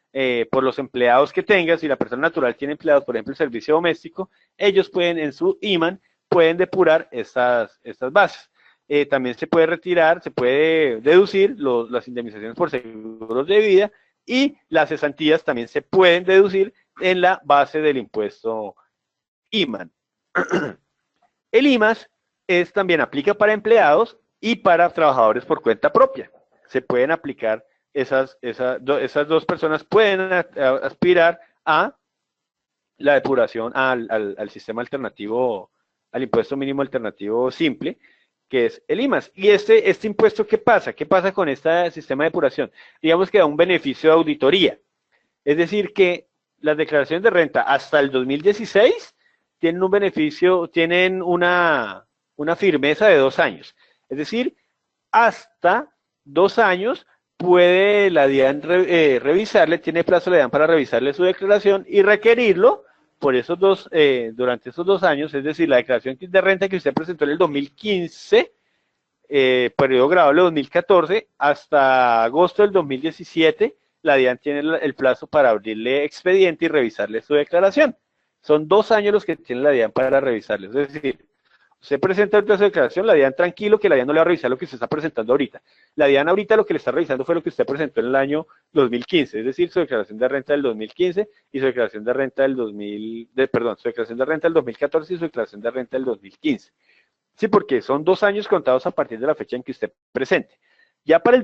por los empleados que tenga. Si la persona natural tiene empleados, por ejemplo, el servicio doméstico, ellos pueden en su IMAN, pueden depurar estas bases. También se puede retirar, se puede deducir las indemnizaciones por seguros de vida, y las cesantías también se pueden deducir en la base del impuesto IMAN. El IMAS también aplica para empleados y para trabajadores por cuenta propia. Se pueden aplicar, esas dos personas pueden aspirar a la depuración, al sistema alternativo, al impuesto mínimo alternativo simple, que es el IMAS. Y este impuesto, ¿qué pasa? ¿Qué pasa con este sistema de depuración? Digamos que da un beneficio de auditoría. Es decir, que las declaraciones de renta hasta el 2016 tienen un beneficio, tienen una firmeza de 2 años. Es decir, hasta 2 años puede la DIAN revisarle, tiene plazo la DIAN para revisarle su declaración y requerirlo por durante esos 2 años, es decir, la declaración de renta que usted presentó en el 2015, periodo grabable 2014, hasta agosto del 2017, la DIAN tiene el plazo para abrirle expediente y revisarle su declaración. Son 2 años los que tiene la DIAN para revisarle. Es decir, usted presenta ahorita su declaración, la DIAN tranquilo que la DIAN no le va a revisar lo que usted está presentando ahorita. La DIAN ahorita lo que le está revisando fue lo que usted presentó en el año 2015, es decir, su declaración de renta del 2015 y su declaración de renta del su declaración de renta del 2014 y su declaración de renta del 2015. Sí, porque son 2 años contados a partir de la fecha en que usted presente. Ya para el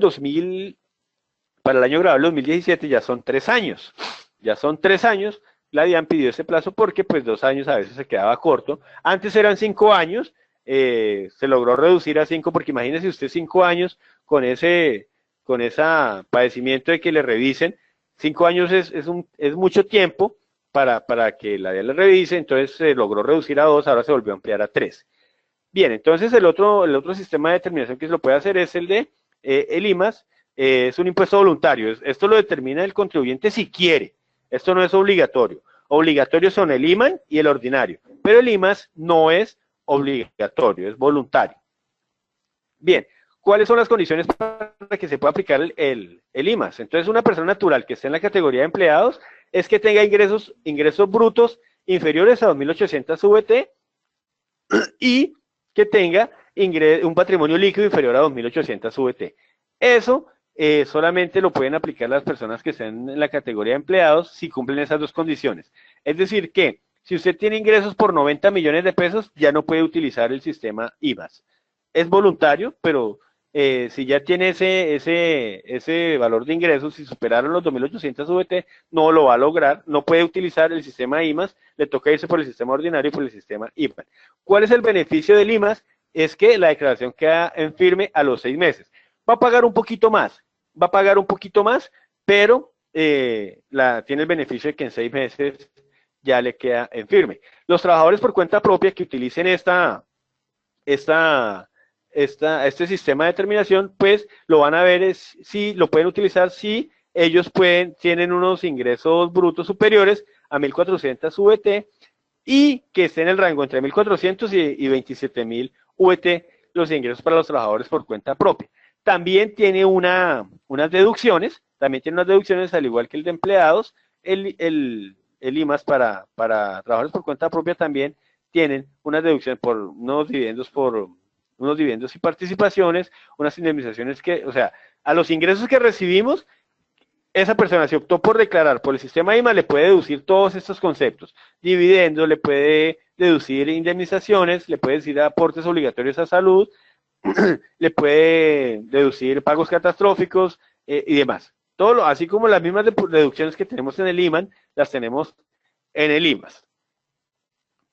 año grabable 2017 ya son 3 años. Ya son 3 años. La DIAN pidió ese plazo porque pues 2 años a veces se quedaba corto. Antes eran 5 años, se logró reducir a 5 porque imagínese usted 5 años con ese padecimiento de que le revisen. 5 años es mucho tiempo para que la DIAN le revise, entonces se logró reducir a 2, ahora se volvió a ampliar a 3. Bien, entonces el otro sistema de determinación que se lo puede hacer es el de el IMAS, es un impuesto voluntario. Esto lo determina el contribuyente si quiere. Esto no es obligatorio. Obligatorios son el IMAN y el ordinario, pero el IMAS no es obligatorio, es voluntario. Bien, ¿cuáles son las condiciones para que se pueda aplicar el IMAS? Entonces, una persona natural que esté en la categoría de empleados es que tenga ingresos brutos inferiores a 2.800 VT y que tenga un patrimonio líquido inferior a 2.800 VT. Eso solamente lo pueden aplicar las personas que estén en la categoría de empleados si cumplen esas 2 condiciones. Es decir que si usted tiene ingresos por 90 millones de pesos, ya no puede utilizar el sistema IMAS. Es voluntario, pero si ya tiene ese valor de ingresos, si superaron los 2.800 VT, no lo va a lograr, no puede utilizar el sistema IMAS, le toca irse por el sistema ordinario y por el sistema IMAN. ¿Cuál es el beneficio del IMAS? Es que la declaración queda en firme a los 6 meses. Va a pagar un poquito más, pero tiene el beneficio de que en 6 meses ya le queda en firme. Los trabajadores por cuenta propia que utilicen este sistema de determinación, pues lo van a ver si lo pueden utilizar si ellos tienen unos ingresos brutos superiores a 1.400 VT y que estén en el rango entre 1.400 y 27.000 VT los ingresos para los trabajadores por cuenta propia. También tiene unas deducciones, al igual que el de empleados, el IMAS para trabajadores por cuenta propia también tienen unas deducciones por unos dividendos y participaciones, unas indemnizaciones o sea, a los ingresos que recibimos, esa persona si optó por declarar por el sistema IMAS le puede deducir todos estos conceptos, dividendos, le puede deducir indemnizaciones, le puede decir aportes obligatorios a salud, le puede deducir pagos catastróficos y demás. Así como las mismas deducciones que tenemos en el IMAN, las tenemos en el IMAS.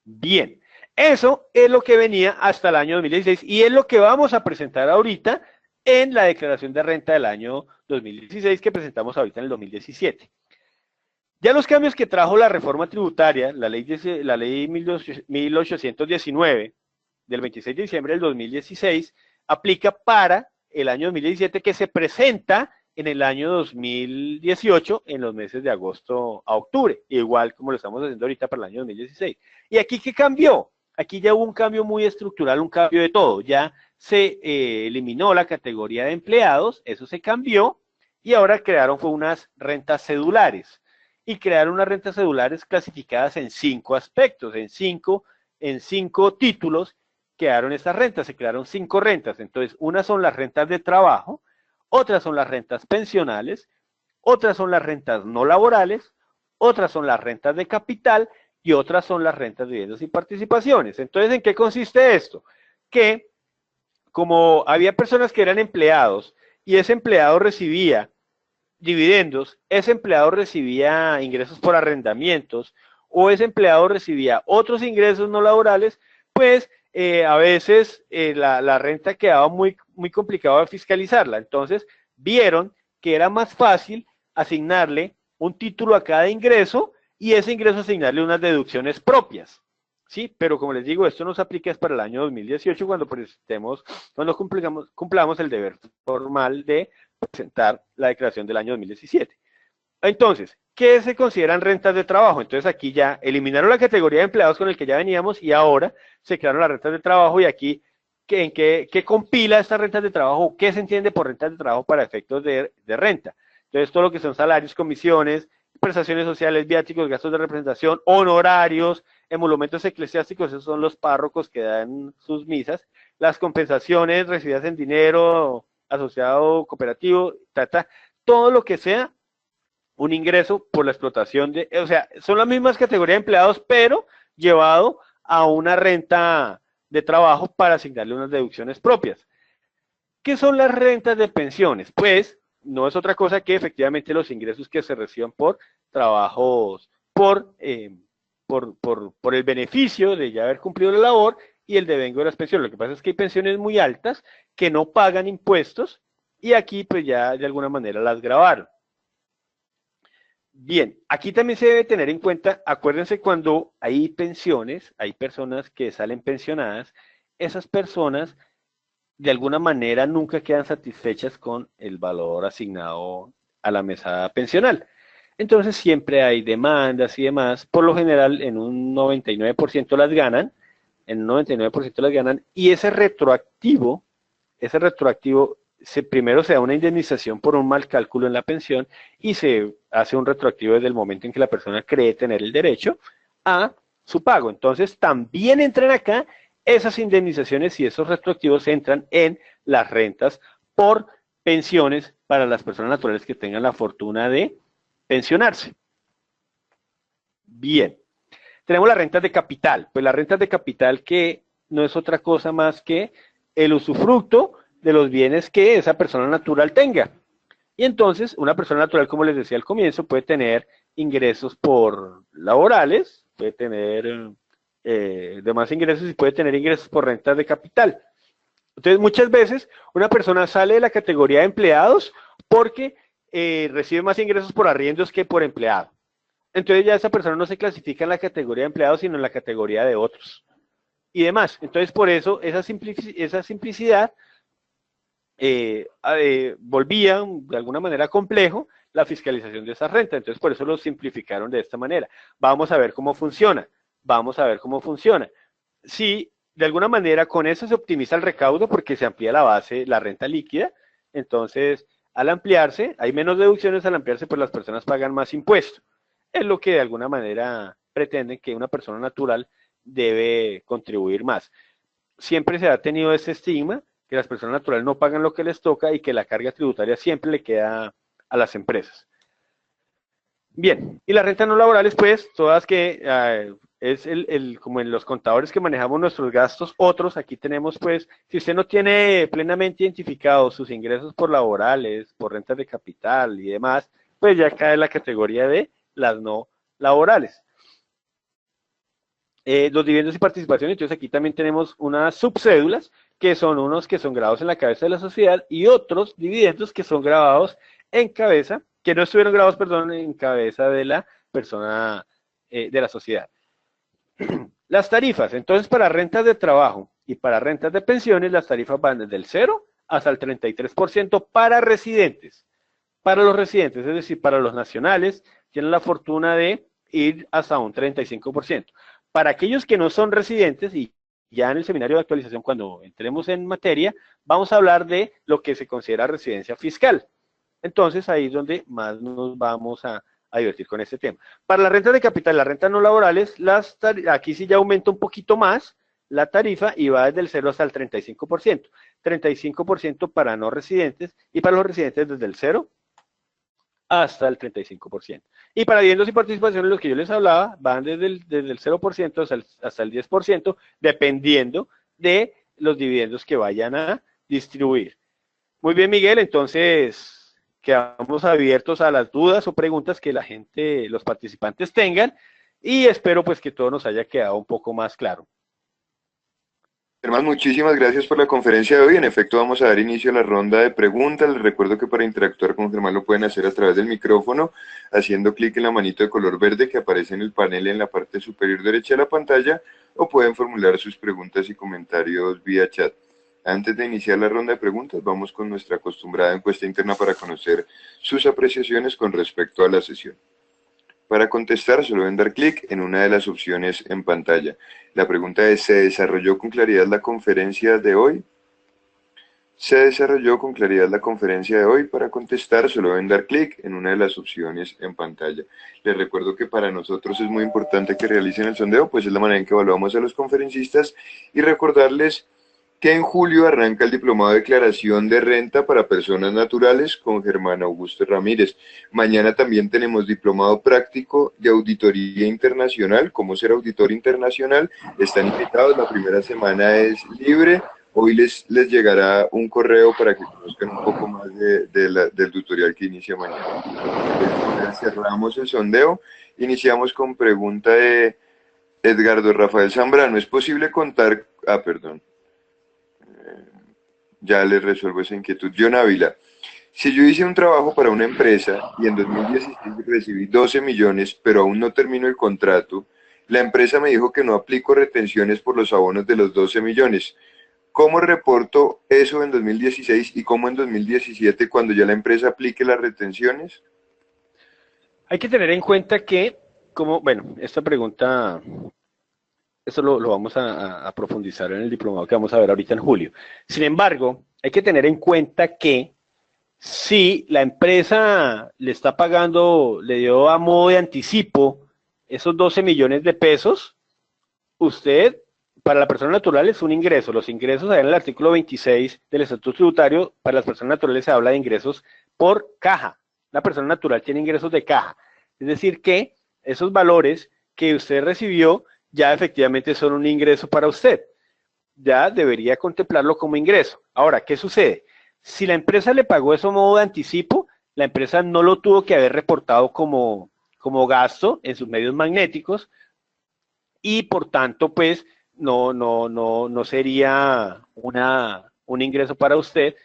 Bien, eso es lo que venía hasta el año 2016 y es lo que vamos a presentar ahorita en la declaración de renta del año 2016 que presentamos ahorita en el 2017. Ya los cambios que trajo la reforma tributaria, la ley 1819 del 26 de diciembre del 2016, aplica para el año 2017 que se presenta en el año 2018 en los meses de agosto a octubre, igual como lo estamos haciendo ahorita para el año 2016. ¿Y aquí qué cambió? Aquí ya hubo un cambio muy estructural, un cambio de todo. Ya se eliminó la categoría de empleados, eso se cambió, y ahora crearon unas rentas cedulares. Y crearon unas rentas cedulares clasificadas en 5 aspectos, en cinco títulos quedaron estas rentas, se crearon 5 rentas. Entonces, unas son las rentas de trabajo, otras son las rentas pensionales, otras son las rentas no laborales, otras son las rentas de capital y otras son las rentas, dividendos y participaciones. Entonces, ¿en qué consiste esto? Que como había personas que eran empleados y ese empleado recibía dividendos, ese empleado recibía ingresos por arrendamientos o ese empleado recibía otros ingresos no laborales, pues a veces la renta quedaba muy complicado de fiscalizarla. Entonces vieron que era más fácil asignarle un título a cada ingreso y ese ingreso asignarle unas deducciones propias. Sí, pero como les digo, esto nos aplica es para el año 2018 cuando cumplamos el deber formal de presentar la declaración del año 2017. Entonces, ¿qué se consideran rentas de trabajo? Entonces aquí ya eliminaron la categoría de empleados con el que ya veníamos y ahora se crearon las rentas de trabajo y aquí ¿en qué compila estas rentas de trabajo? ¿Qué se entiende por rentas de trabajo para efectos de renta? Entonces todo lo que son salarios, comisiones, prestaciones sociales, viáticos, gastos de representación, honorarios, emolumentos eclesiásticos, esos son los párrocos que dan sus misas, las compensaciones recibidas en dinero, asociado cooperativo, todo lo que sea un ingreso por la explotación de, o sea, son las mismas categorías de empleados, pero llevado a una renta de trabajo para asignarle unas deducciones propias. ¿Qué son las rentas de pensiones? Pues no es otra cosa que efectivamente los ingresos que se reciban por trabajos, por el beneficio de ya haber cumplido la labor y el devengo de las pensiones. Lo que pasa es que hay pensiones muy altas que no pagan impuestos y aquí pues ya de alguna manera las grabaron. Bien, aquí también se debe tener en cuenta, acuérdense cuando hay pensiones, hay personas que salen pensionadas, esas personas de alguna manera nunca quedan satisfechas con el valor asignado a la mesada pensional. Entonces siempre hay demandas y demás, por lo general en un 99% las ganan, y ese retroactivo primero se da una indemnización por un mal cálculo en la pensión y se hace un retroactivo desde el momento en que la persona cree tener el derecho a su pago. Entonces también entran acá esas indemnizaciones y esos retroactivos entran en las rentas por pensiones para las personas naturales que tengan la fortuna de pensionarse. Bien, tenemos las rentas de capital. Pues las rentas de capital que no es otra cosa más que el usufructo de los bienes que esa persona natural tenga. Y entonces, una persona natural, como les decía al comienzo, puede tener ingresos por laborales, puede tener demás ingresos y puede tener ingresos por rentas de capital. Entonces, muchas veces una persona sale de la categoría de empleados porque recibe más ingresos por arriendos que por empleado. Entonces ya esa persona no se clasifica en la categoría de empleados, sino en la categoría de otros. Y demás. Entonces, por eso, esa simplicidad volvía de alguna manera complejo la fiscalización de esa renta. Entonces, por eso lo simplificaron de esta manera. Vamos a ver cómo funciona. Si de alguna manera con eso se optimiza el recaudo porque se amplía la base, la renta líquida, entonces al ampliarse, hay menos deducciones, al ampliarse pues las personas pagan más impuestos. Es lo que de alguna manera pretenden que una persona natural debe contribuir más. Siempre se ha tenido ese estigma que las personas naturales no pagan lo que les toca y que la carga tributaria siempre le queda a las empresas. Bien, y las rentas no laborales, pues, todas que es como en los contadores que manejamos nuestros gastos, otros, aquí tenemos, pues, si usted no tiene plenamente identificados sus ingresos por laborales, por rentas de capital y demás, pues ya cae en la categoría de las no laborales. Los dividendos y participaciones, entonces aquí también tenemos unas subcédulas, que son unos que son grabados en la cabeza de la sociedad y otros dividendos que son grabados en cabeza, que no estuvieron grabados, perdón, en cabeza de la persona de la sociedad. Las tarifas, entonces para rentas de trabajo y para rentas de pensiones, las tarifas van desde el 0 hasta el 33% para residentes. Para los residentes, es decir, para los nacionales, tienen la fortuna de ir hasta un 35%. Para aquellos que no son residentes, y ya en el seminario de actualización, cuando entremos en materia, vamos a hablar de lo que se considera residencia fiscal. Entonces, ahí es donde más nos vamos a divertir con este tema. Para las rentas de capital, las rentas no laborales, aquí sí ya aumenta un poquito más la tarifa y va desde el 0 hasta el 35%. 35% para no residentes y para los residentes desde el 0 hasta el 35%. Y para dividendos y participaciones, los que yo les hablaba, van desde el 0% hasta el 10%, dependiendo de los dividendos que vayan a distribuir. Muy bien, Miguel, entonces quedamos abiertos a las dudas o preguntas que la gente, los participantes tengan, y espero pues que todo nos haya quedado un poco más claro. Germán, muchísimas gracias por la conferencia de hoy. En efecto, vamos a dar inicio a la ronda de preguntas. Les recuerdo que para interactuar con Germán lo pueden hacer a través del micrófono, haciendo clic en la manito de color verde que aparece en el panel en la parte superior derecha de la pantalla, o pueden formular sus preguntas y comentarios vía chat. Antes de iniciar la ronda de preguntas, vamos con nuestra acostumbrada encuesta interna para conocer sus apreciaciones con respecto a la sesión. Para contestar, solo deben dar clic en una de las opciones en pantalla. La pregunta es, ¿se desarrolló con claridad la conferencia de hoy? ¿Se desarrolló con claridad la conferencia de hoy? Para contestar, solo deben dar clic en una de las opciones en pantalla. Les recuerdo que para nosotros es muy importante que realicen el sondeo, pues es la manera en que evaluamos a los conferencistas, y recordarles que en julio arranca el diplomado de declaración de renta para personas naturales con Germán Augusto Ramírez. Mañana también tenemos diplomado práctico de auditoría internacional, cómo ser auditor internacional. Están invitados, la primera semana es libre. Hoy les llegará un correo para que conozcan un poco más del tutorial que inicia mañana. Entonces, cerramos el sondeo. Iniciamos con pregunta de Edgardo Rafael Zambrano. ¿Es posible contar? Perdón. Ya les resuelvo esa inquietud. John Ávila. Si yo hice un trabajo para una empresa y en 2016 recibí 12 millones, pero aún no termino el contrato, la empresa me dijo que no aplico retenciones por los abonos de los 12 millones. ¿Cómo reporto eso en 2016 y cómo en 2017 cuando ya la empresa aplique las retenciones? Hay que tener en cuenta que, esta pregunta, esto lo vamos a profundizar en el diplomado que vamos a ver ahorita en julio. Sin embargo, hay que tener en cuenta que si la empresa le está pagando, le dio a modo de anticipo esos 12 millones de pesos, usted, para la persona natural es un ingreso. Los ingresos, en el artículo 26 del Estatuto Tributario, para las personas naturales se habla de ingresos por caja. La persona natural tiene ingresos de caja. Es decir, que esos valores que usted recibió ya efectivamente son un ingreso para usted. Ya debería contemplarlo como ingreso. Ahora, ¿qué sucede? Si la empresa le pagó eso a modo de anticipo, la empresa no lo tuvo que haber reportado como gasto en sus medios magnéticos, y por tanto, pues, no sería un ingreso para usted,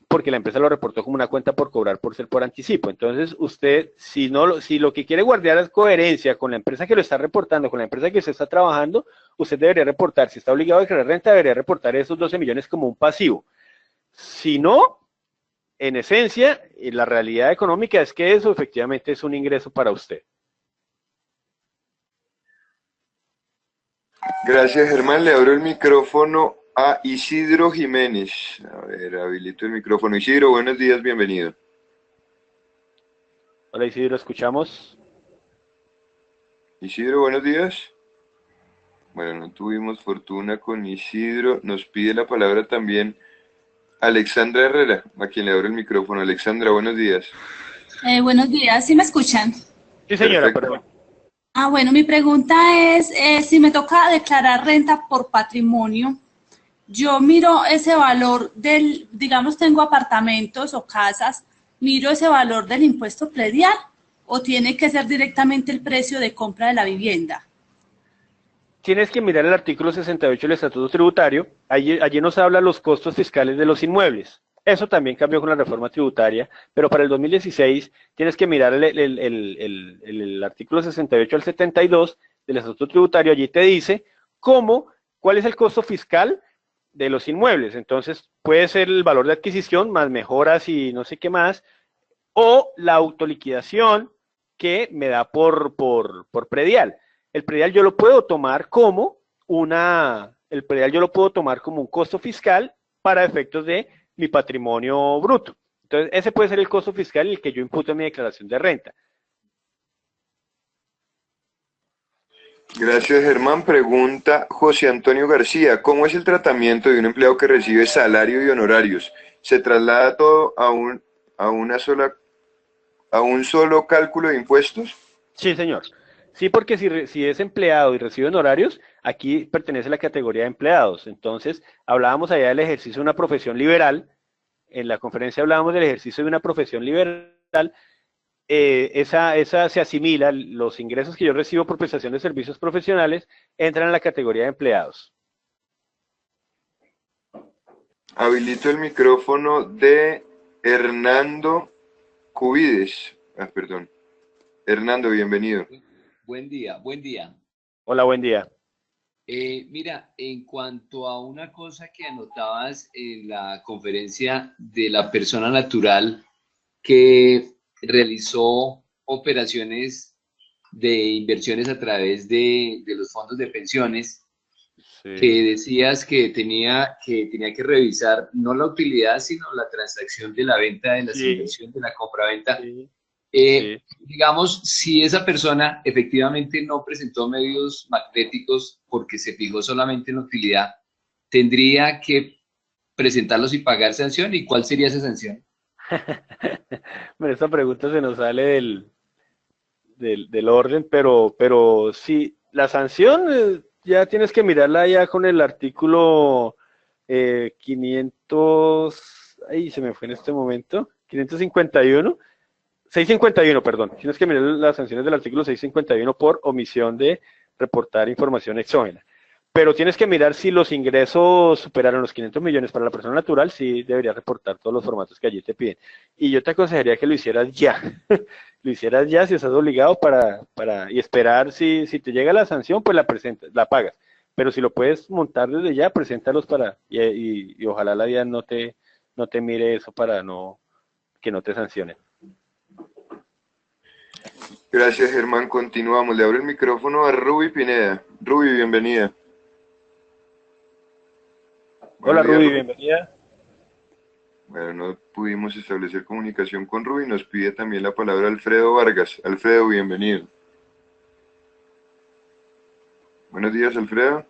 porque la empresa lo reportó como una cuenta por cobrar por ser por anticipo. Entonces, usted, si lo que quiere guardar es coherencia con la empresa que lo está reportando, con la empresa que usted está trabajando, usted debería reportar, si está obligado a declarar renta, debería reportar esos 12 millones como un pasivo. Si no, en esencia, la realidad económica es que eso efectivamente es un ingreso para usted. Gracias, Germán. Le abro el micrófono a Isidro Jiménez. A ver, habilito el micrófono. Isidro, buenos días, bienvenido. Hola, Isidro, ¿escuchamos? Isidro, buenos días. Bueno, no tuvimos fortuna con Isidro. Nos pide la palabra también Alexandra Herrera, a quien le abro el micrófono. Alexandra, buenos días. Buenos días, ¿sí me escuchan? Sí, señora, Perfecto. perdón. Bueno, mi pregunta es, si me toca declarar renta por patrimonio, yo miro ese valor digamos, tengo apartamentos o casas, miro ese valor del impuesto predial, o tiene que ser directamente el precio de compra de la vivienda. Tienes que mirar el artículo 68 del Estatuto Tributario. Allí nos habla los costos fiscales de los inmuebles. Eso también cambió con la reforma tributaria, pero para el 2016 tienes que mirar el artículo 68 al 72 del Estatuto Tributario. Allí te dice cuál es el costo fiscal de los inmuebles. Entonces, puede ser el valor de adquisición más mejoras y no sé qué más, o la autoliquidación que me da por predial. El predial yo lo puedo tomar como un costo fiscal para efectos de mi patrimonio bruto. Entonces, ese puede ser el costo fiscal el que yo imputo en mi declaración de renta. Gracias, Germán. Pregunta José Antonio García. ¿Cómo es el tratamiento de un empleado que recibe salario y honorarios? ¿Se traslada todo a una sola a un solo cálculo de impuestos? Sí, señor. Sí, porque si es empleado y recibe honorarios, aquí pertenece a la categoría de empleados. Entonces, hablábamos allá del ejercicio de una profesión liberal. En la conferencia hablábamos del ejercicio de una profesión liberal. Esa se asimila, los ingresos que yo recibo por prestación de servicios profesionales entran en la categoría de empleados. Habilito el micrófono de Hernando Cubides. Perdón. Hernando, bienvenido. Buen día, buen día. Hola, buen día. Mira, en cuanto a una cosa que anotabas en la conferencia de la persona natural que realizó operaciones de inversiones a través de los fondos de pensiones, Sí. que decías que tenía que revisar no la utilidad, sino la transacción de la venta de las Sí. inversiones, de la compraventa. Sí. Digamos, si esa persona efectivamente no presentó medios magnéticos porque se fijó solamente en la utilidad, ¿tendría que presentarlos y pagar sanción? ¿Y cuál sería esa sanción? Bueno, esta pregunta se nos sale del orden, pero sí, la sanción ya tienes que mirarla ya con el artículo 500, ahí se me fue en este momento, 551. 651, perdón. Tienes que mirar las sanciones del artículo 651 por omisión de reportar información exógena. Pero tienes que mirar si los ingresos superaron los 500 millones para la persona natural, sí deberías reportar todos los formatos que allí te piden. Y yo te aconsejaría que lo hicieras ya. Lo hicieras ya si estás obligado y esperar si te llega la sanción, pues la presentas, la pagas. Pero si lo puedes montar desde ya, preséntalos y ojalá la DIAN no te mire eso para que no te sancionen. Gracias, Germán. Continuamos. Le abro el micrófono a Ruby Pineda. Ruby, bienvenida. Hola, Ruby, bienvenida. Bueno, no pudimos establecer comunicación con Ruby. Nos pide también la palabra Alfredo Vargas. Alfredo, bienvenido. Buenos días, Alfredo.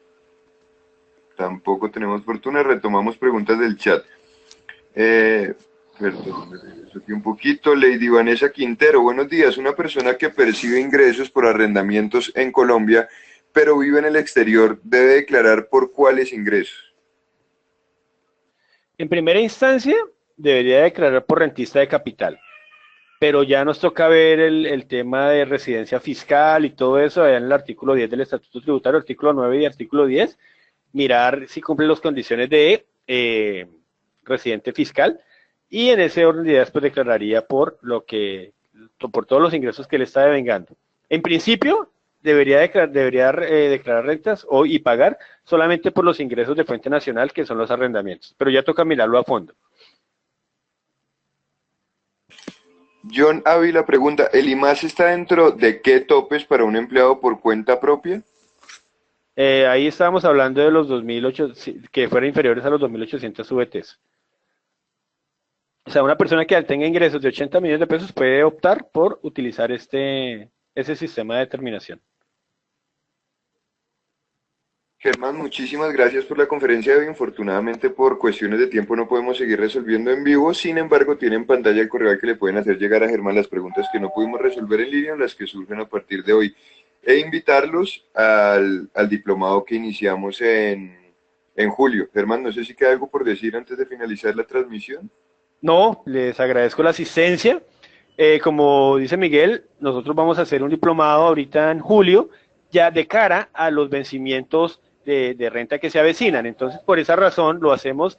Tampoco tenemos fortuna. Retomamos preguntas del chat. Perdón, me regreso aquí un poquito. Lady Vanessa Quintero, buenos días. Una persona que percibe ingresos por arrendamientos en Colombia, pero vive en el exterior, ¿debe declarar por cuáles ingresos? En primera instancia, debería declarar por rentista de capital, pero ya nos toca ver el tema de residencia fiscal y todo eso allá en el artículo 10 del Estatuto Tributario, artículo 9 y artículo 10, mirar si cumple las condiciones de residente fiscal, y en ese orden de ideas pues declararía por todos los ingresos que le está devengando. En principio, debería declarar rentas y pagar solamente por los ingresos de fuente nacional, que son los arrendamientos, pero ya toca mirarlo a fondo. John Ávila pregunta, ¿el IMAS está dentro de qué topes para un empleado por cuenta propia? Ahí estábamos hablando de los 2.800, que fueran inferiores a los 2.800 VTs. O sea, una persona que tenga ingresos de 80 millones de pesos puede optar por utilizar ese sistema de determinación. Germán, muchísimas gracias por la conferencia de hoy. Infortunadamente, por cuestiones de tiempo no podemos seguir resolviendo en vivo. Sin embargo, tiene en pantalla el correo al que le pueden hacer llegar a Germán las preguntas que no pudimos resolver en línea o las que surgen a partir de hoy. E invitarlos al diplomado que iniciamos en julio. Germán, no sé si queda algo por decir antes de finalizar la transmisión. No, les agradezco la asistencia. Como dice Miguel, nosotros vamos a hacer un diplomado ahorita en julio, ya de cara a los vencimientos de renta que se avecinan. Entonces, por esa razón, lo hacemos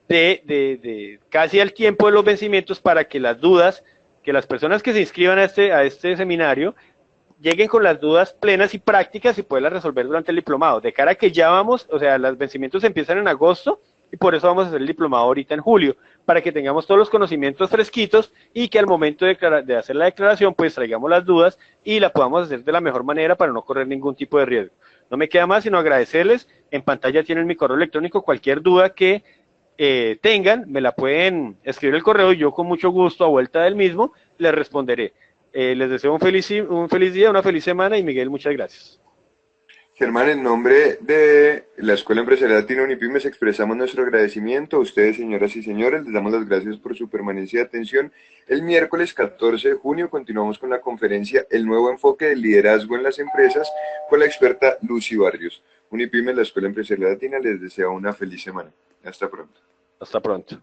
de casi al tiempo de los vencimientos para que las dudas, que las personas que se inscriban a este seminario, lleguen con las dudas plenas y prácticas y poderlas resolver durante el diplomado. De cara a que ya vamos, o sea, los vencimientos empiezan en agosto y por eso vamos a hacer el diplomado ahorita en julio, para que tengamos todos los conocimientos fresquitos y que al momento de hacer la declaración, pues traigamos las dudas y la podamos hacer de la mejor manera para no correr ningún tipo de riesgo. No me queda más sino agradecerles. En pantalla tienen mi correo electrónico. Cualquier duda que tengan, me la pueden escribir el correo y yo con mucho gusto, a vuelta del mismo, les responderé. Les deseo un feliz día, una feliz semana y Miguel, muchas gracias. Germán, en nombre de la Escuela Empresarial Latina Unipymes expresamos nuestro agradecimiento a ustedes, señoras y señores. Les damos las gracias por su permanencia y atención. El miércoles 14 de junio continuamos con la conferencia El nuevo enfoque del liderazgo en las empresas con la experta Lucy Barrios. Unipymes, la Escuela Empresarial Latina, les desea una feliz semana. Hasta pronto. Hasta pronto.